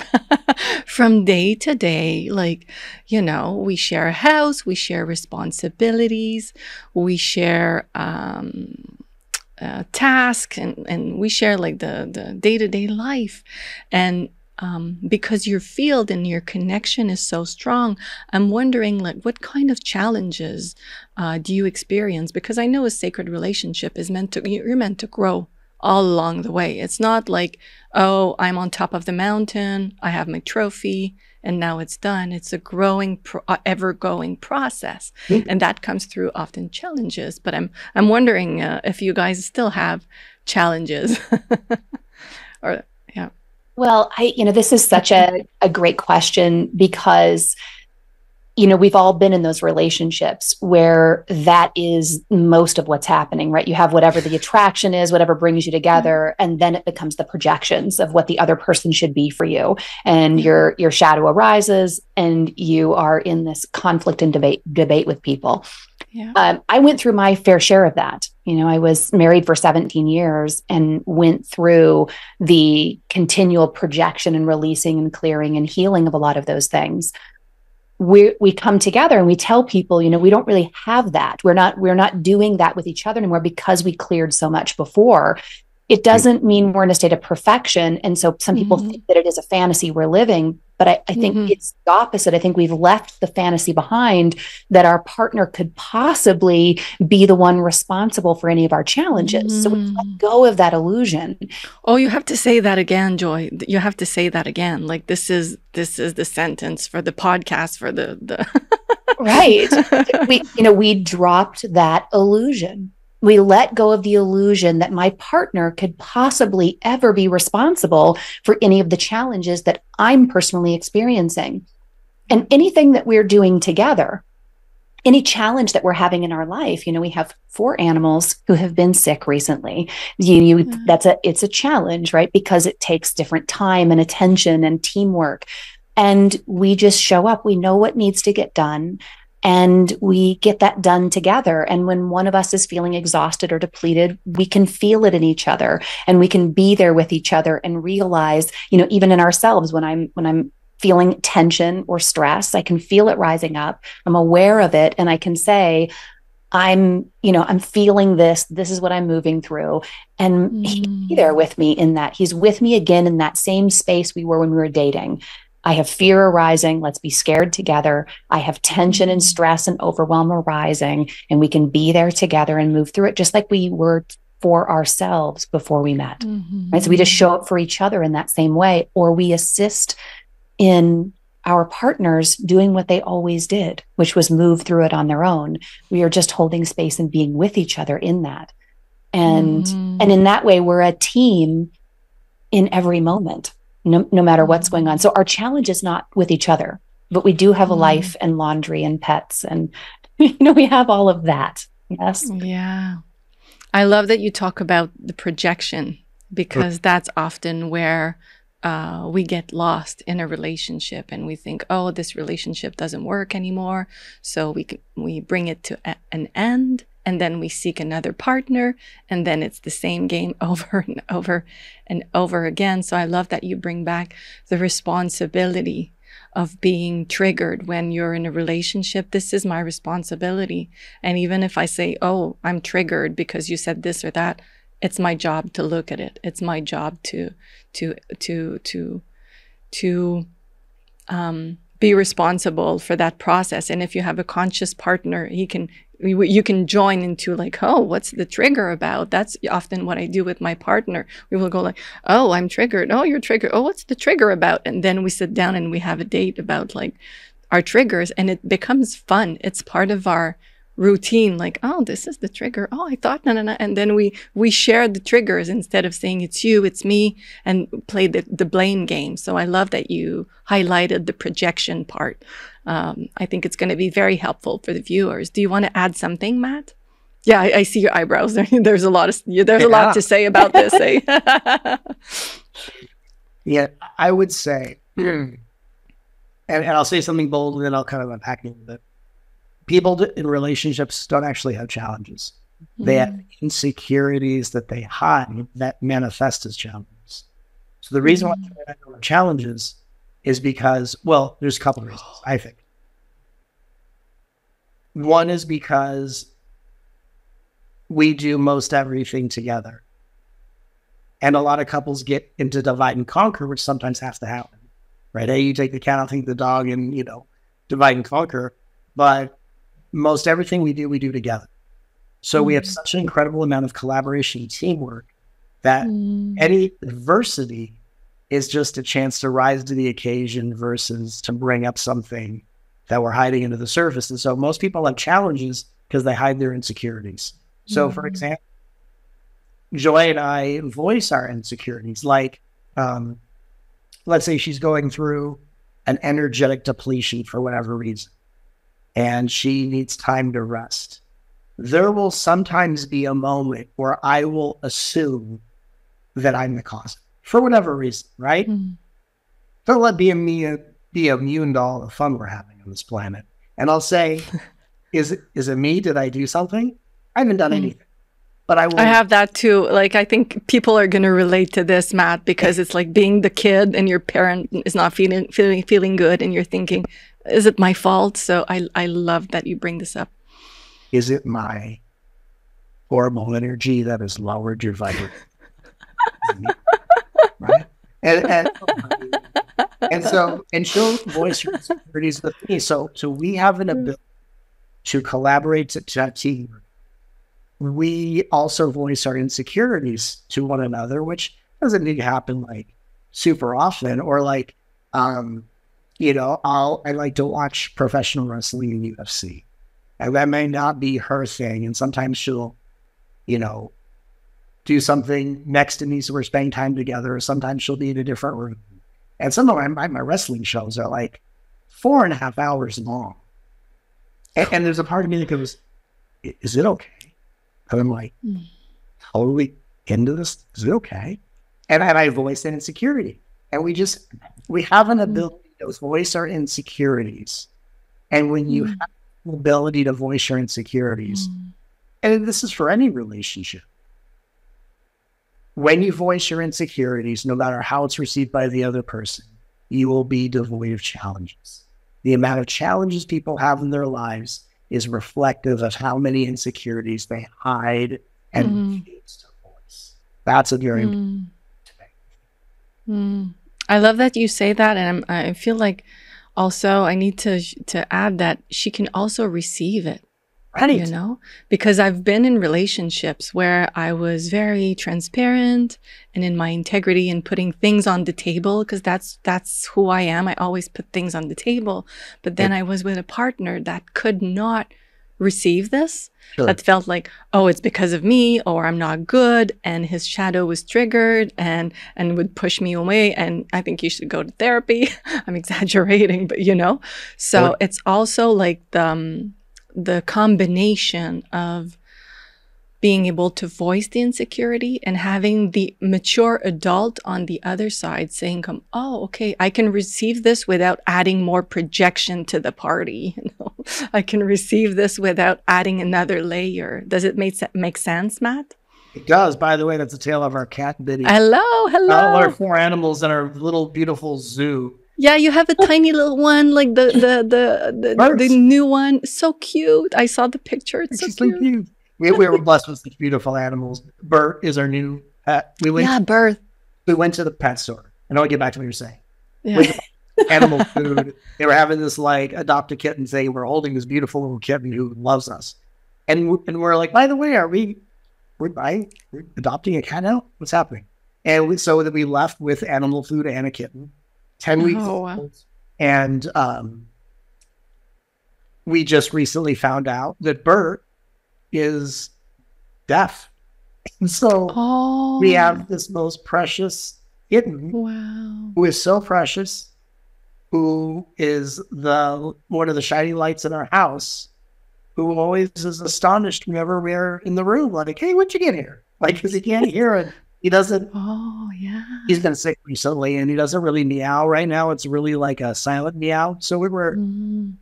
from day to day? Like, you know, we share a house, we share responsibilities, we share tasks, and we share like the day-to-day life. And because your field and your connection is so strong, I'm wondering, like, what kind of challenges do you experience? Because I know a sacred relationship is you're meant to grow all along the way. It's not like, oh, I'm on top of the mountain, I have my trophy, and now it's done. It's a growing, ever-going process, and that comes through often challenges. But I'm wondering if you guys still have challenges, or yeah. Well, this is such a great question, because we've all been in those relationships where that is most of what's happening, right? You have whatever the attraction is, whatever brings you together, and then it becomes the projections of what the other person should be for you. And your shadow arises, and you are in this conflict and debate with people. Yeah. I went through my fair share of that. I was married for 17 years and went through the continual projection and releasing and clearing and healing of a lot of those things. We come together and we tell people, we don't really have that. We're not doing that with each other anymore because we cleared so much before. It doesn't mean we're in a state of perfection. And so some people think that it is a fantasy we're living, but I think it's the opposite. I think we've left the fantasy behind that our partner could possibly be the one responsible for any of our challenges. So we let go of that illusion. Oh, you have to say that again, Joy. You have to say that again. Like this is the sentence for the podcast, for the Right. We dropped that illusion. We let go of the illusion that my partner could possibly ever be responsible for any of the challenges that I'm personally experiencing. And anything that we're doing together, any challenge that we're having in our life, we have 4 animals who have been sick recently. It's a challenge, right? Because it takes different time and attention and teamwork. And we just show up. We know what needs to get done. And we get that done together. And when one of us is feeling exhausted or depleted, we can feel it in each other, and we can be there with each other and realize, even in ourselves, when I'm feeling tension or stress, I can feel it rising up. I'm aware of it. And I can say, I'm feeling this. This is what I'm moving through. And he'd be there with me in that. He's with me again in that same space we were when we were dating. I have fear arising. Let's be scared together. I have tension and stress and overwhelm arising, and we can be there together and move through it just like we were for ourselves before we met. Right? So we just show up for each other in that same way, or we assist in our partners doing what they always did, which was move through it on their own. We are just holding space and being with each other in that. And in that way, we're a team in every moment. No matter what's going on. So our challenge is not with each other, but we do have a life and laundry and pets, and we have all of that. Yes. Yeah. I love that you talk about the projection, because that's often where we get lost in a relationship, and we think, oh, this relationship doesn't work anymore. So we bring it to an end, and then we seek another partner, and then it's the same game over and over and over again. So I love that you bring back the responsibility of being triggered when you're in a relationship. This is my responsibility. And even if I say, oh, I'm triggered because you said this or that, it's my job to look at it. It's my job to be responsible for that process. And if you have a conscious partner, you can join into like, oh, what's the trigger about? That's often what I do with my partner. We will go like, oh, I'm triggered. Oh, you're triggered. Oh, what's the trigger about? And then we sit down and we have a date about like our triggers, and it becomes fun. It's part of our routine, like, oh, this is the trigger. Oh, I thought, no. And then we share the triggers instead of saying it's you, it's me, and play the blame game. So I love that you highlighted the projection part. I think it's going to be very helpful for the viewers. Do you want to add something, Matt? Yeah, I see your eyebrows. There's a lot to say about this. Eh? Yeah, I would say, and I'll say something bold, and then I'll kind of unpack it a little bit. People in relationships don't actually have challenges. They have insecurities that they hide that manifest as challenges. So the reason why they don't have challenges is because, well, there's a couple of reasons, I think. One is because we do most everything together. And a lot of couples get into divide and conquer, which sometimes has to happen, right? Hey, you take the cat, I'll take the dog, and, divide and conquer. But most everything we do together. So we have such an incredible amount of collaboration and teamwork that any adversity is just a chance to rise to the occasion versus to bring up something that we're hiding into the surface. And so most people have challenges because they hide their insecurities. So for example, Joy and I voice our insecurities. Like, let's say she's going through an energetic depletion for whatever reason, and she needs time to rest. There will sometimes be a moment where I will assume that I'm the cause for whatever reason, right? Don't let be immune to all the fun we're having on this planet. And I'll say, is it me? Did I do something? I haven't done anything. But I have that too. Like, I think people are going to relate to this, Matt, because it's like being the kid and your parent is not feeling good, and you're thinking, is it my fault? So I love that you bring this up. Is it my horrible energy that has lowered your vibration? Right? And she'll voice her insecurities with me. So we have an ability to collaborate to team. We also voice our insecurities to one another, which doesn't need to happen like super often. Or like, I like to watch professional wrestling in UFC, and that may not be her thing. And sometimes she'll, do something next to me, so we're spending time together. Or sometimes she'll be in a different room. And some of my wrestling shows are like 4.5 hours long. And there's a part of me that goes, is it okay? And I'm like, totally into this. Is it okay? And I voice an insecurity. And we have an ability to voice our insecurities. And when you have the ability to voice your insecurities, and this is for any relationship, when you voice your insecurities, no matter how it's received by the other person, you will be devoid of challenges. The amount of challenges people have in their lives is reflective of how many insecurities they hide and refuse to voice. That's a very important thing. I love that you say that, and I feel like also I need to add that she can also receive it. Right. Because I've been in relationships where I was very transparent and in my integrity and putting things on the table, because that's who I am. I always put things on the table. But then I was with a partner that could not receive this. Sure. That felt like, oh, it's because of me, or I'm not good, and his shadow was triggered and would push me away, and I think you should go to therapy. I'm exaggerating, but So it's also like the combination of being able to voice the insecurity and having the mature adult on the other side saying, oh, okay, I can receive this without adding more projection to the party. I can receive this without adding another layer. Does it make sense, Matt? It does. By the way, that's the tail of our cat, Biddy. Hello. All our 4 animals in our little beautiful zoo. Yeah, you have a tiny little one, like the new one. So cute. I saw the picture. It's so cute. We were blessed with such beautiful animals. Bert is our new pet. Bert. We went to the pet store. And I'll get back to what you're saying. Yeah. Animal food. They were having this like adopt a kitten thing. We're holding this beautiful little kitten who loves us. And we're like, by the way, we're adopting a cat now? What's happening? And so that we left with animal food and a kitten. 10 weeks old. And we just recently found out that Bert is deaf. And so we have this most precious kitten who is so precious, who is one of the shining lights in our house, who always is astonished whenever we're in the room, like, hey, what'd you get here? Like, because he can't hear it. He doesn't. Oh, yeah. He's been sick recently, and he doesn't really meow right now. It's really like a silent meow. So we were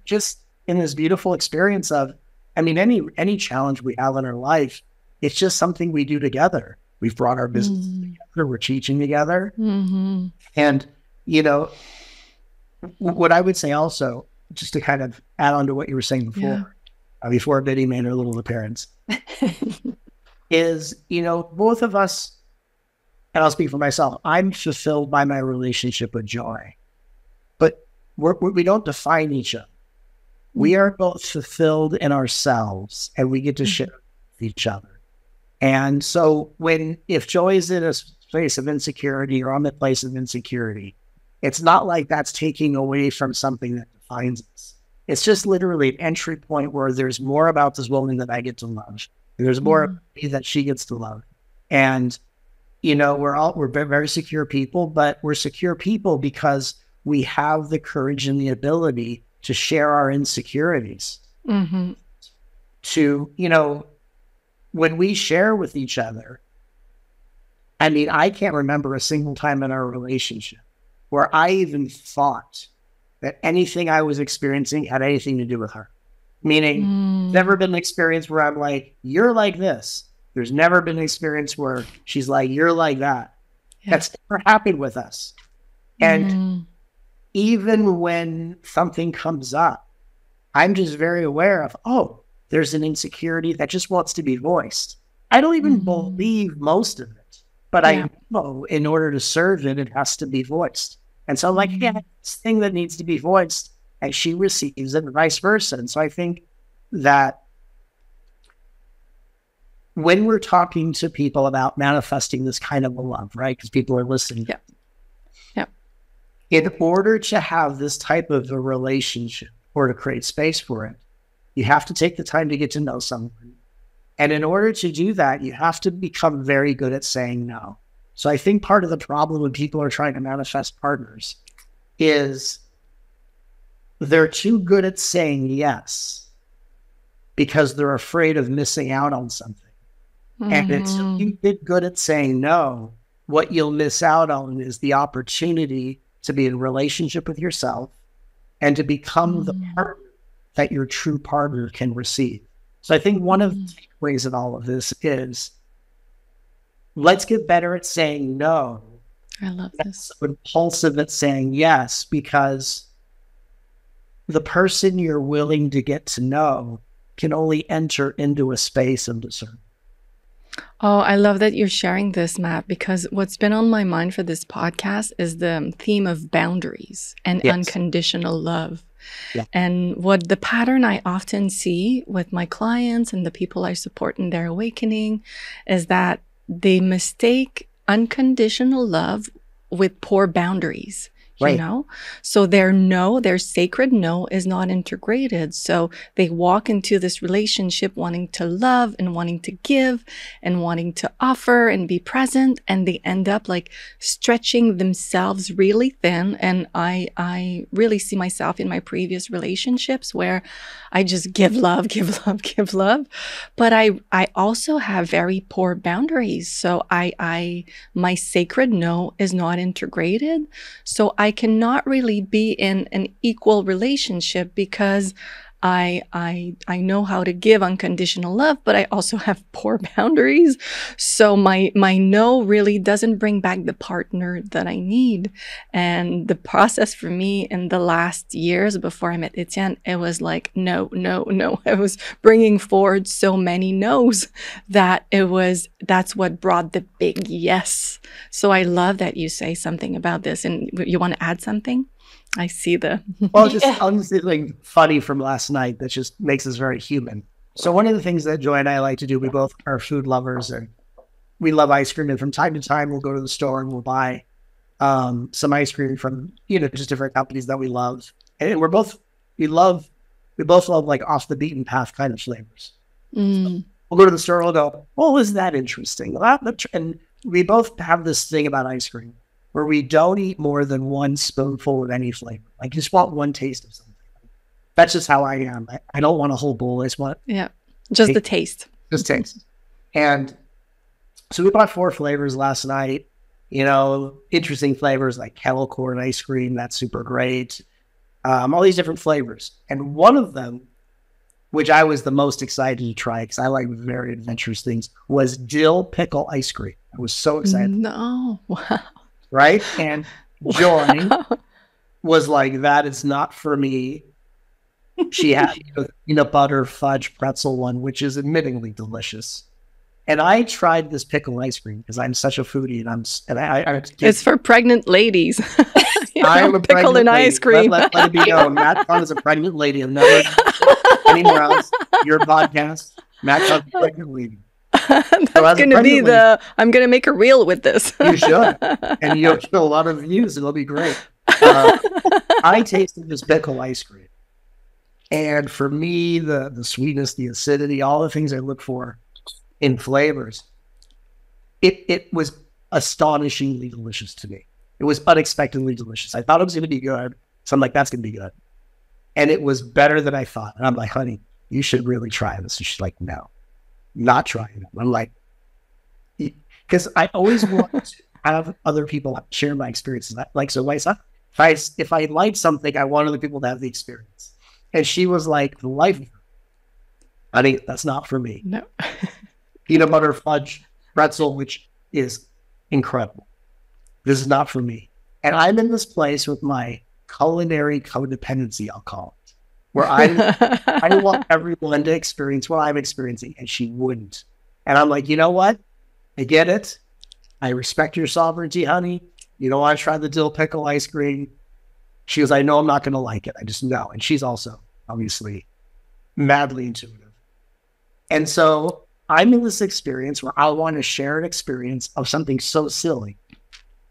just in this beautiful experience of, any challenge we have in our life, it's just something we do together. We've brought our business together. We're teaching together. And, what I would say also, just to kind of add on to what you were saying before, before Biddy made her little appearance, is, both of us, and I'll speak for myself, I'm fulfilled by my relationship with Joy, but we don't define each other. We are both fulfilled in ourselves, and we get to share with each other. And so if Joy is in a place of insecurity or I'm in a place of insecurity, it's not like that's taking away from something that defines us. It's just literally an entry point where there's more about this woman that I get to love. There's more about me that she gets to love. And, we're very secure people, but we're secure people because we have the courage and the ability to share our insecurities. To, when we share with each other, I mean, I can't remember a single time in our relationship where I even thought that anything I was experiencing had anything to do with her. Meaning, never been an experience where I'm like, you're like this. There's never been an experience where she's like, you're like that. Yeah. That's never happened with us. And even when something comes up, I'm just very aware of, there's an insecurity that just wants to be voiced. I don't even believe most of it, but I know in order to serve it, it has to be voiced. And so I'm like, this thing that needs to be voiced, and she receives it and vice versa. And so I think that when we're talking to people about manifesting this kind of a love, right? Because people are listening. In order to have this type of a relationship or to create space for it, you have to take the time to get to know someone. And in order to do that, you have to become very good at saying no. So I think part of the problem when people are trying to manifest partners is they're too good at saying yes because they're afraid of missing out on something. And if you get good at saying no, what you'll miss out on is the opportunity to be in relationship with yourself and to become the partner that your true partner can receive. So I think one of the takeaways in all of this is let's get better at saying no. I love this. Impulsive at saying yes, because the person you're willing to get to know can only enter into a space of discernment. Oh, I love that you're sharing this, Matt, because what's been on my mind for this podcast is the theme of boundaries and unconditional love. Yeah. And what the pattern I often see with my clients and the people I support in their awakening is that they mistake unconditional love with poor boundaries. You know, so their sacred no is not integrated. So they walk into this relationship wanting to love and wanting to give and wanting to offer and be present. And they end up like stretching themselves really thin. And I really see myself in my previous relationships where I just give love. But I also have very poor boundaries. So my sacred no is not integrated. So I cannot really be in an equal relationship because I know how to give unconditional love, but I also have poor boundaries. So my no really doesn't bring back the partner that I need. And the process for me in the last years before I met Etienne, it was like, no. I was bringing forward so many no's that's what brought the big yes. So I love that you say something about this. And you want to add something? I see the... Well, just something funny from last night that just makes us very human. So one of the things that Joy and I like to do, we both are food lovers and we love ice cream. And from time to time, we'll go to the store and we'll buy some ice cream from, just different companies that we love. And we both love like off the beaten path kind of flavors. So we'll go to the store and we'll go, oh, isn't that interesting? And we both have this thing about ice cream where we don't eat more than one spoonful of any flavor. Like, just want one taste of something. That's just how I am. I don't want a whole bowl. I just want just the taste. Just taste. And so we bought 4 flavors last night. Interesting flavors like kettle corn ice cream. That's super great. All these different flavors. And one of them, which I was the most excited to try because I like very adventurous things, was dill pickle ice cream. I was so excited. No. Wow. Right? And Joy was like, that is not for me. She had peanut butter fudge pretzel one, which is admittingly delicious. And I tried this pickle ice cream because I'm such a foodie, and it's for pregnant ladies. I'm a pickle and ice cream. Let it be known, Matt Kahn is a pregnant lady. I've never anywhere else. Your podcast, Matt Kahn, pregnant lady. That's going to be I'm going to make a reel with this. You should, and you'll get a lot of views. It'll be great. I tasted this pickle ice cream, and for me, the sweetness, the acidity, all the things I look for in flavors, it was astonishingly delicious to me. It was unexpectedly delicious. I thought it was going to be good, so I'm like, that's going to be good, and it was better than I thought. And I'm like, honey, you should really try this. And she's like, no, not trying it. I'm like, because I always want to have other people share my experiences. Like, so if I like something, I want other people to have the experience. And she was like, the life of her, honey, that's not for me. No. Peanut butter fudge pretzel, which is incredible. This is not for me. And I'm in this place with my culinary codependency, I'll call it, where I want everyone to experience what I'm experiencing, and she wouldn't. And I'm like, you know what? I get it. I respect your sovereignty, honey. You don't want to try the dill pickle ice cream. She goes, I know I'm not going to like it. I just know. And she's also obviously madly intuitive. And so I'm in this experience where I want to share an experience of something so silly.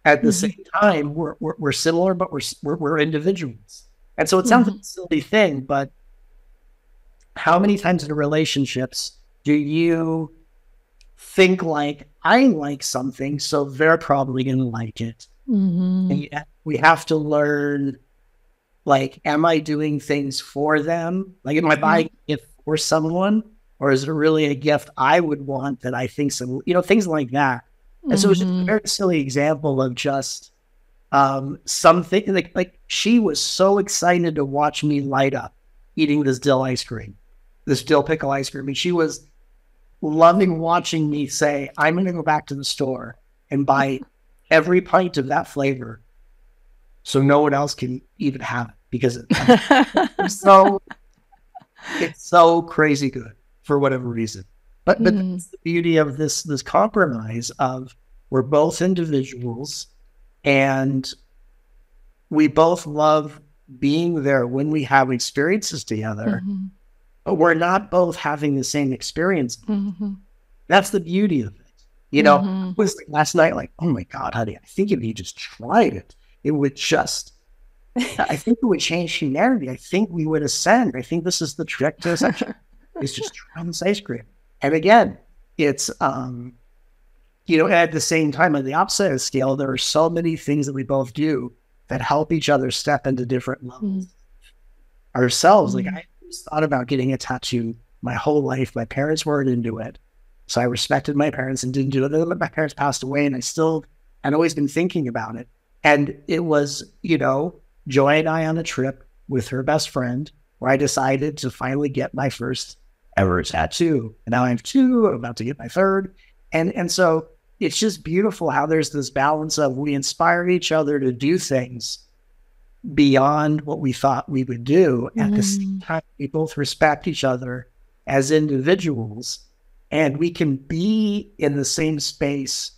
At the same time, we're similar, but we're individuals. And so it sounds like a silly thing, but how many times in relationships do you think like, I like something, so they're probably going to like it. And yet we have to learn, like, am I doing things for them? Like, am I buying a gift for someone? Or is it really a gift I would want that I think some, things like that. And so it was just a very silly example of just something like she was so excited to watch me light up eating this dill pickle ice cream. And she was loving watching me say, I'm going to go back to the store and buy every pint of that flavor so no one else can even have it, because it's so crazy good for whatever reason. But that's the beauty of this compromise of, we're both individuals and we both love being there when we have experiences together, but we're not both having the same experience. That's the beauty of it. It was like last night, like, oh my God, honey, I think if you just tried it, it would just, I think it would change humanity. I think we would ascend. I think this is the trick to ascension. It's just try this ice cream. And again, it's, at the same time, on the opposite of the scale, there are so many things that we both do that help each other step into different levels ourselves. Like, I always thought about getting a tattoo my whole life. My parents weren't into it, so I respected my parents and didn't do it. Then my parents passed away, and I'd always been thinking about it. And it was, Joy and I on a trip with her best friend, where I decided to finally get my first ever tattoo. And now I have two. I'm about to get my third. And so it's just beautiful how there's this balance of, we inspire each other to do things beyond what we thought we would do. At the same time, we both respect each other as individuals, and we can be in the same space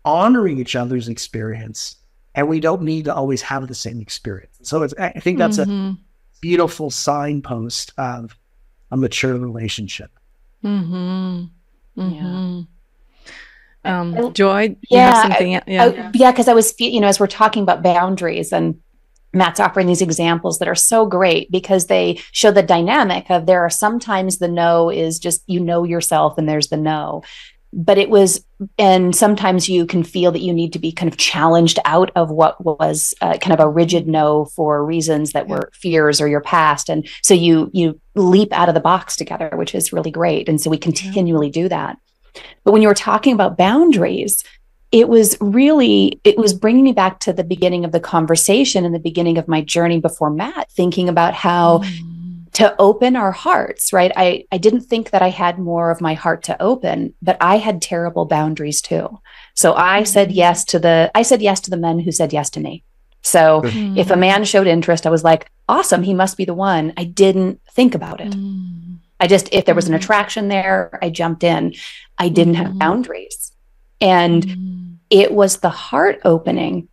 honoring each other's experience, and we don't need to always have the same experience. So I think that's a beautiful signpost of a mature relationship. Joy, you have something? Because I was, as we're talking about boundaries, and Matt's offering these examples that are so great because they show the dynamic of, there are sometimes the no is just, yourself, and there's the no. But and sometimes you can feel that you need to be kind of challenged out of what was kind of a rigid no for reasons that were fears or your past. And so you leap out of the box together, which is really great. And so we continually do that. But when you were talking about boundaries, it was bringing me back to the beginning of the conversation and the beginning of my journey before Matt, thinking about how to open our hearts, right? I didn't think that I had more of my heart to open, but I had terrible boundaries too. So I said yes to the men who said yes to me. So if a man showed interest, I was like, awesome, he must be the one. I didn't think about it. If there was an attraction there, I jumped in. I didn't have boundaries. And it was the heart opening,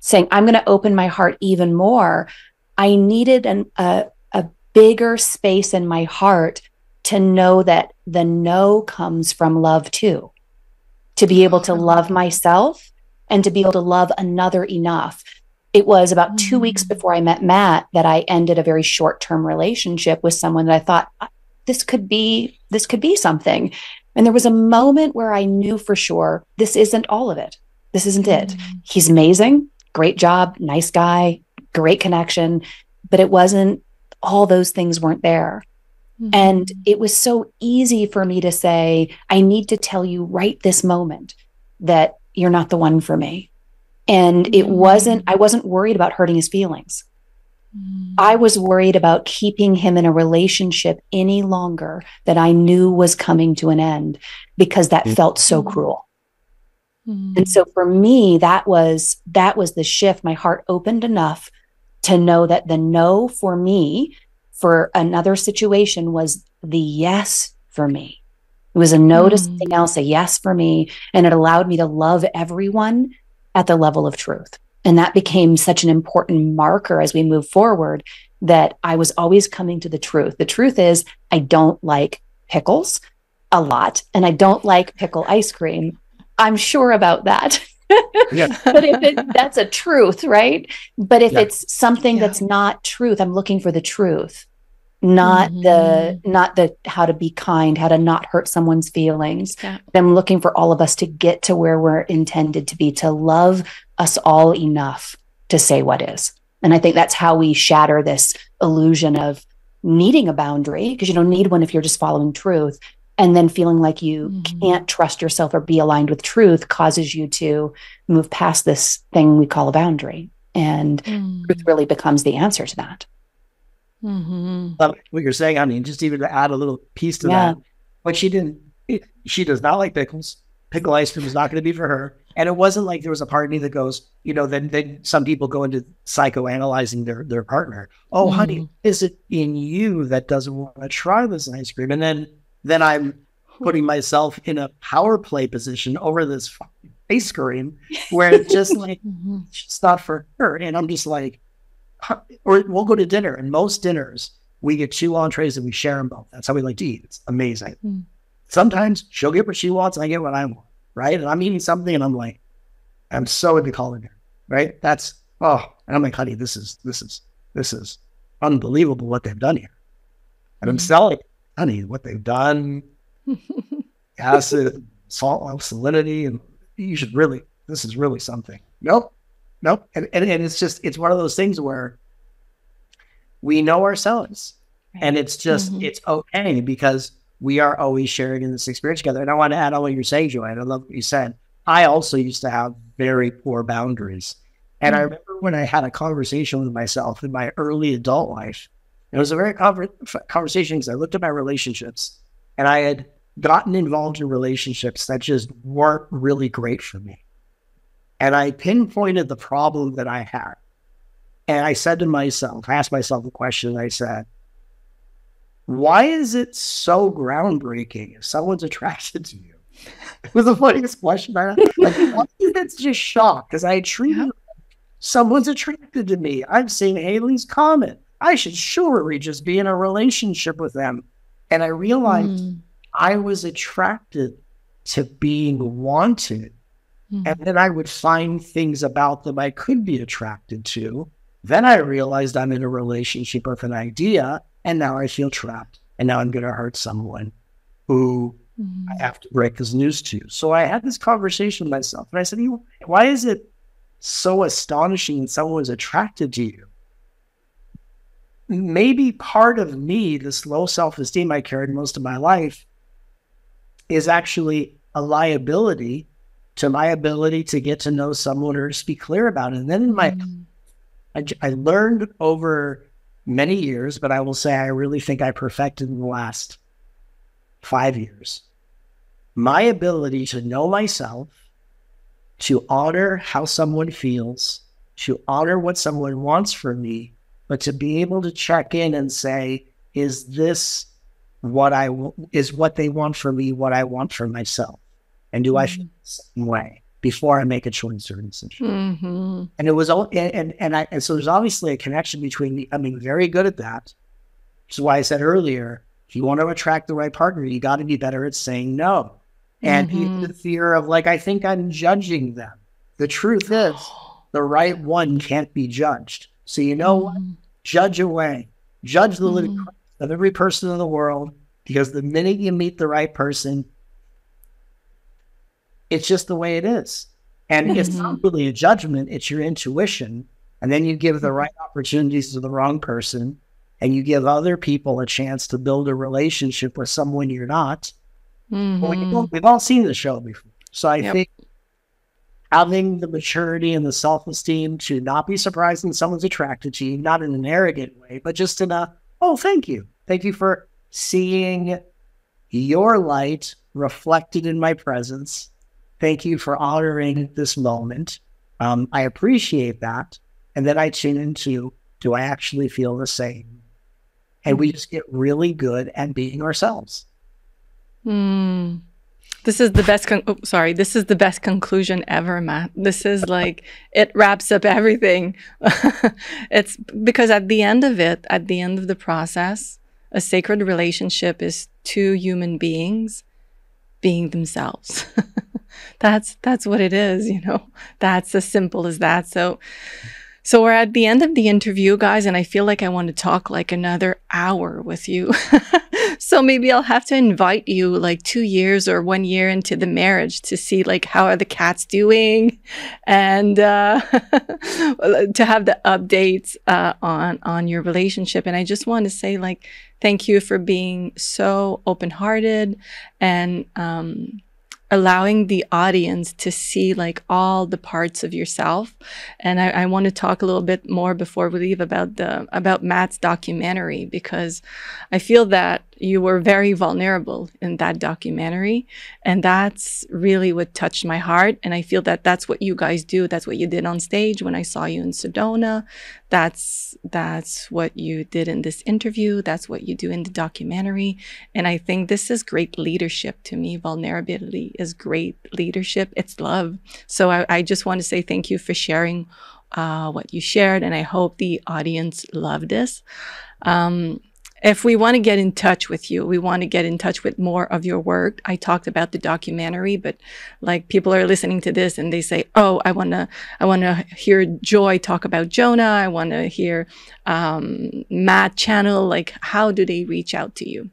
saying, I'm going to open my heart even more. I needed a bigger space in my heart to know that the no comes from love too, to be able to love myself and to be able to love another enough. It was about 2 weeks before I met Matt that I ended a very short-term relationship with someone that I thought, this could be something. And there was a moment where I knew for sure, this isn't all of it. This isn't it. He's amazing. Great job. Nice guy. Great connection. But it wasn't, all those things weren't there. And it was so easy for me to say, I need to tell you right this moment that you're not the one for me. And I wasn't worried about hurting his feelings. I was worried about keeping him in a relationship any longer that I knew was coming to an end, because that felt so cruel. And so for me, that was the shift. My heart opened enough to know that the no for me for another situation was the yes for me. It was a no to something else, a yes for me. And it allowed me to love everyone at the level of truth. And that became such an important marker as we move forward, that I was always coming to the truth. The truth is, I don't like pickles a lot, and I don't like pickle ice cream. I'm sure about that. But that's a truth, right? But if it's something that's not truth, I'm looking for the truth, not the how to be kind, how to not hurt someone's feelings. I'm looking for all of us to get to where we're intended to be, to love us all enough to say what is. And I think that's how we shatter this illusion of needing a boundary, because you don't need one if you're just following truth. And then feeling like you can't trust yourself or be aligned with truth causes you to move past this thing we call a boundary. And truth really becomes the answer to that. Love what you're saying, honey. Just even to add a little piece to that. But she does not like pickles. Pickle ice cream is not going to be for her. And it wasn't like there was a part of me that goes, then some people go into psychoanalyzing their partner. Oh, honey, is it in you that doesn't want to try this ice cream? And then I'm putting myself in a power play position over this ice cream where it's just like, it's not for her. And I'm just like, or we'll go to dinner, and most dinners we get 2 entrees and we share them both. That's how we like to eat. It's amazing. Sometimes she'll get what she wants and I get what I want, right? And I'm eating something and I'm like, I'm so into culinary, right? And I'm like, honey, this is unbelievable what they've done here. And I'm selling, honey, what they've done, acid, salt, salinity, and this is really something. Nope. And it's one of those things where we know ourselves, and it's just, it's okay, because we are always sharing in this experience together. And I want to add on what you're saying, Joanne. I love what you said. I also used to have very poor boundaries. And I remember when I had a conversation with myself in my early adult life, it was a very conversation because I looked at my relationships, and I had gotten involved in relationships that just weren't really great for me. And I pinpointed the problem that I had. And I said to myself, I asked myself a question. I said, why is it so groundbreaking if someone's attracted to you? It was the funniest question I had. Like, why is it just shocked? Because I treated someone's attracted to me. I'm seeing Haley's comment. I should surely just be in a relationship with them. And I realized I was attracted to being wanted. And then I would find things about them I could be attracted to. Then I realized I'm in a relationship with an idea, and now I feel trapped. And now I'm going to hurt someone who I have to break this news to. So I had this conversation with myself, and I said, why is it so astonishing that someone is attracted to you? Maybe part of me, this low self-esteem I carried most of my life, is actually a liability to my ability to get to know someone or speak clear about it. And then I learned over many years, but I will say I really think I perfected in the last 5 years, my ability to know myself, to honor how someone feels, to honor what someone wants from me, but to be able to check in and say, is this is what they want for me, what I want for myself? And do I feel the same way before I make a choice or a decision? And it was all, and so there's obviously a connection between me. I mean, very good at that. Which is why I said earlier, if you want to attract the right partner, you got to be better at saying no. And the fear of like, I think I'm judging them. The truth is, the right one can't be judged. So you know what? Judge away. Judge the living Christ of every person in the world, because the minute you meet the right person, it's just the way it is. And it's not really a judgment, it's your intuition. And then you give the right opportunities to the wrong person, and you give other people a chance to build a relationship with someone you're not. We've all seen the show before. So I think having the maturity and the self-esteem to not be surprised when someone's attracted to you, not in an arrogant way, but just in a, oh, thank you. Thank you for seeing your light reflected in my presence. Thank you for honoring this moment. I appreciate that. And then I tune into, do I actually feel the same? And we just get really good at being ourselves. This is the best. This is the best conclusion ever, Matt. This is like, it wraps up everything. It's because at the end of it, at the end of the process, a sacred relationship is two human beings being themselves. That's what it is, you know. That's as simple as that. So we're at the end of the interview, guys, and I feel like I want to talk like another hour with you. So maybe I'll have to invite you like 2 years or 1 year into the marriage to see like how are the cats doing, and to have the updates on your relationship. And I just want to say like thank you for being so open-hearted and allowing the audience to see like all the parts of yourself. And I want to talk a little bit more before we leave about Matt's documentary, because I feel that you were very vulnerable in that documentary, and that's really what touched my heart. And I feel that that's what you guys do. That's what you did on stage when I saw you in Sedona. That's what you did in this interview. That's what you do in the documentary. And I think this is great leadership to me. Vulnerability is great leadership. It's love. So I just want to say thank you for sharing what you shared. And I hope the audience loved this. If we want to get in touch with you, we want to get in touch with more of your work. I talked about the documentary, but like people are listening to this and they say, oh, I want to hear Joy talk about Jonah. I want to hear Matt channel. Like, how do they reach out to you?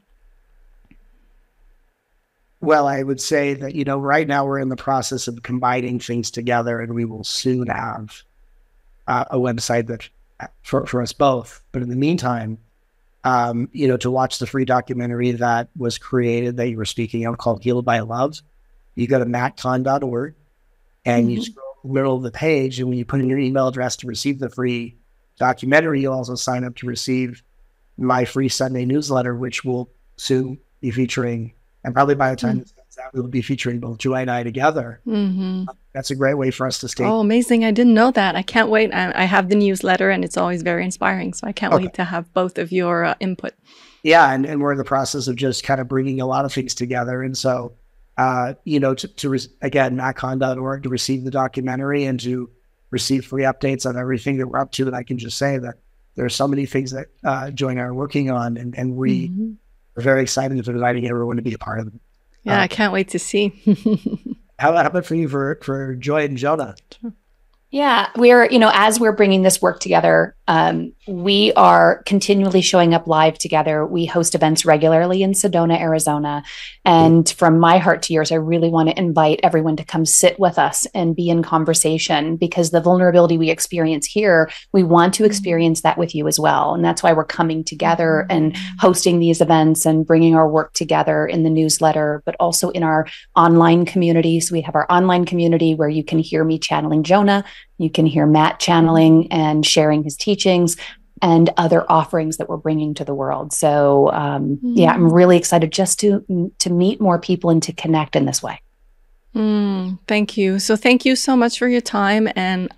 Well, I would say that, you know, right now we're in the process of combining things together, and we will soon have a website that for us both. But in the meantime, you know, to watch the free documentary that was created that you were speaking of called Healed by Love, you go to mattcahn.org and you scroll to the middle of the page, and when you put in your email address to receive the free documentary, you'll also sign up to receive my free Sunday newsletter, which will soon be featuring, and probably by the time this comes out, we'll be featuring both Joy and I together. That's a great way for us to stay. Oh, amazing. I didn't know that. I can't wait. I have the newsletter, and it's always very inspiring. So I can't wait to have both of your input. Yeah. And we're in the process of just kind of bringing a lot of things together. And so, you know, again, mattcahn.org to receive the documentary and to receive free updates on everything that we're up to. And I can just say that there are so many things that Joy and I are working on, and we are very excited to inviting everyone to be a part of it. Yeah, I can't wait to see. How about for you for Joy and Jonah? Yeah, we're, you know, as we're bringing this work together, we are continually showing up live together. We host events regularly in Sedona, Arizona. And from my heart to yours, I really want to invite everyone to come sit with us and be in conversation, because the vulnerability we experience here, we want to experience that with you as well. And that's why we're coming together and hosting these events and bringing our work together in the newsletter, but also in our online community. So we have our online community where you can hear me channeling Jonah. You can hear Matt channeling and sharing his teachings and other offerings that we're bringing to the world. So yeah, I'm really excited just to meet more people and to connect in this way. Thank you. So thank you so much for your time. And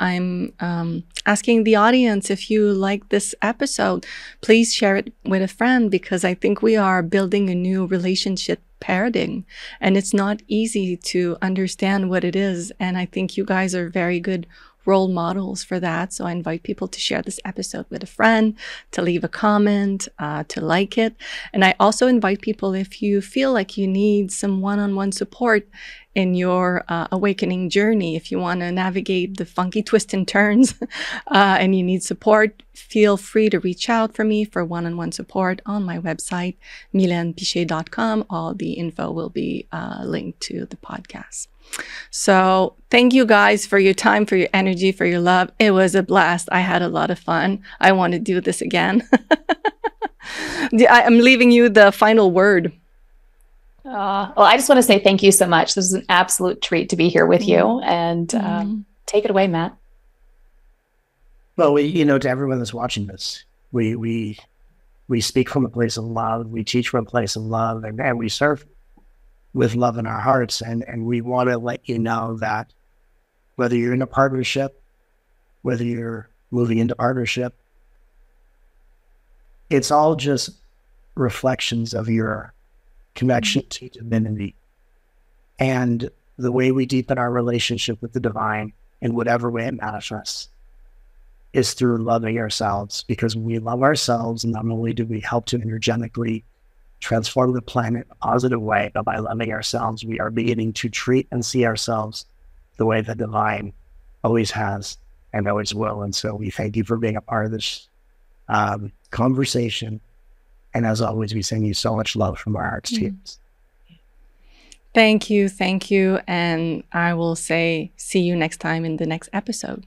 asking the audience, if you like this episode, please share it with a friend, because I think we are building a new relationship paradigm, and it's not easy to understand what it is. And I think you guys are very good role models for that. So I invite people to share this episode with a friend, to leave a comment, to like it. And I also invite people, if you feel like you need some one-on-one support in your awakening journey, if you want to navigate the funky twists and turns and you need support, feel free to reach out for me for one-on-one support on my website, milenpichet.com. All the info will be linked to the podcast. So thank you guys for your time, for your energy, for your love. It was a blast. I had a lot of fun. I want to do this again. I'm leaving you the final word. Well, I just want to say thank you so much. This is an absolute treat to be here with you. And take it away, Matt. Well, to everyone that's watching this, we speak from a place of love. We teach from a place of love, and we serve with love in our hearts. And we want to let you know that whether you're in a partnership, whether you're moving into partnership, it's all just reflections of your connection to divinity. And the way we deepen our relationship with the divine, in whatever way it manifests, is through loving ourselves. Because when we love ourselves, not only do we help to energetically transform the planet in a positive way, but by loving ourselves, we are beginning to treat and see ourselves the way the divine always has and always will. And so we thank you for being a part of this conversation. And as always, we send you so much love from our hearts to you. Thank you. Thank you. And I will say, see you next time in the next episode.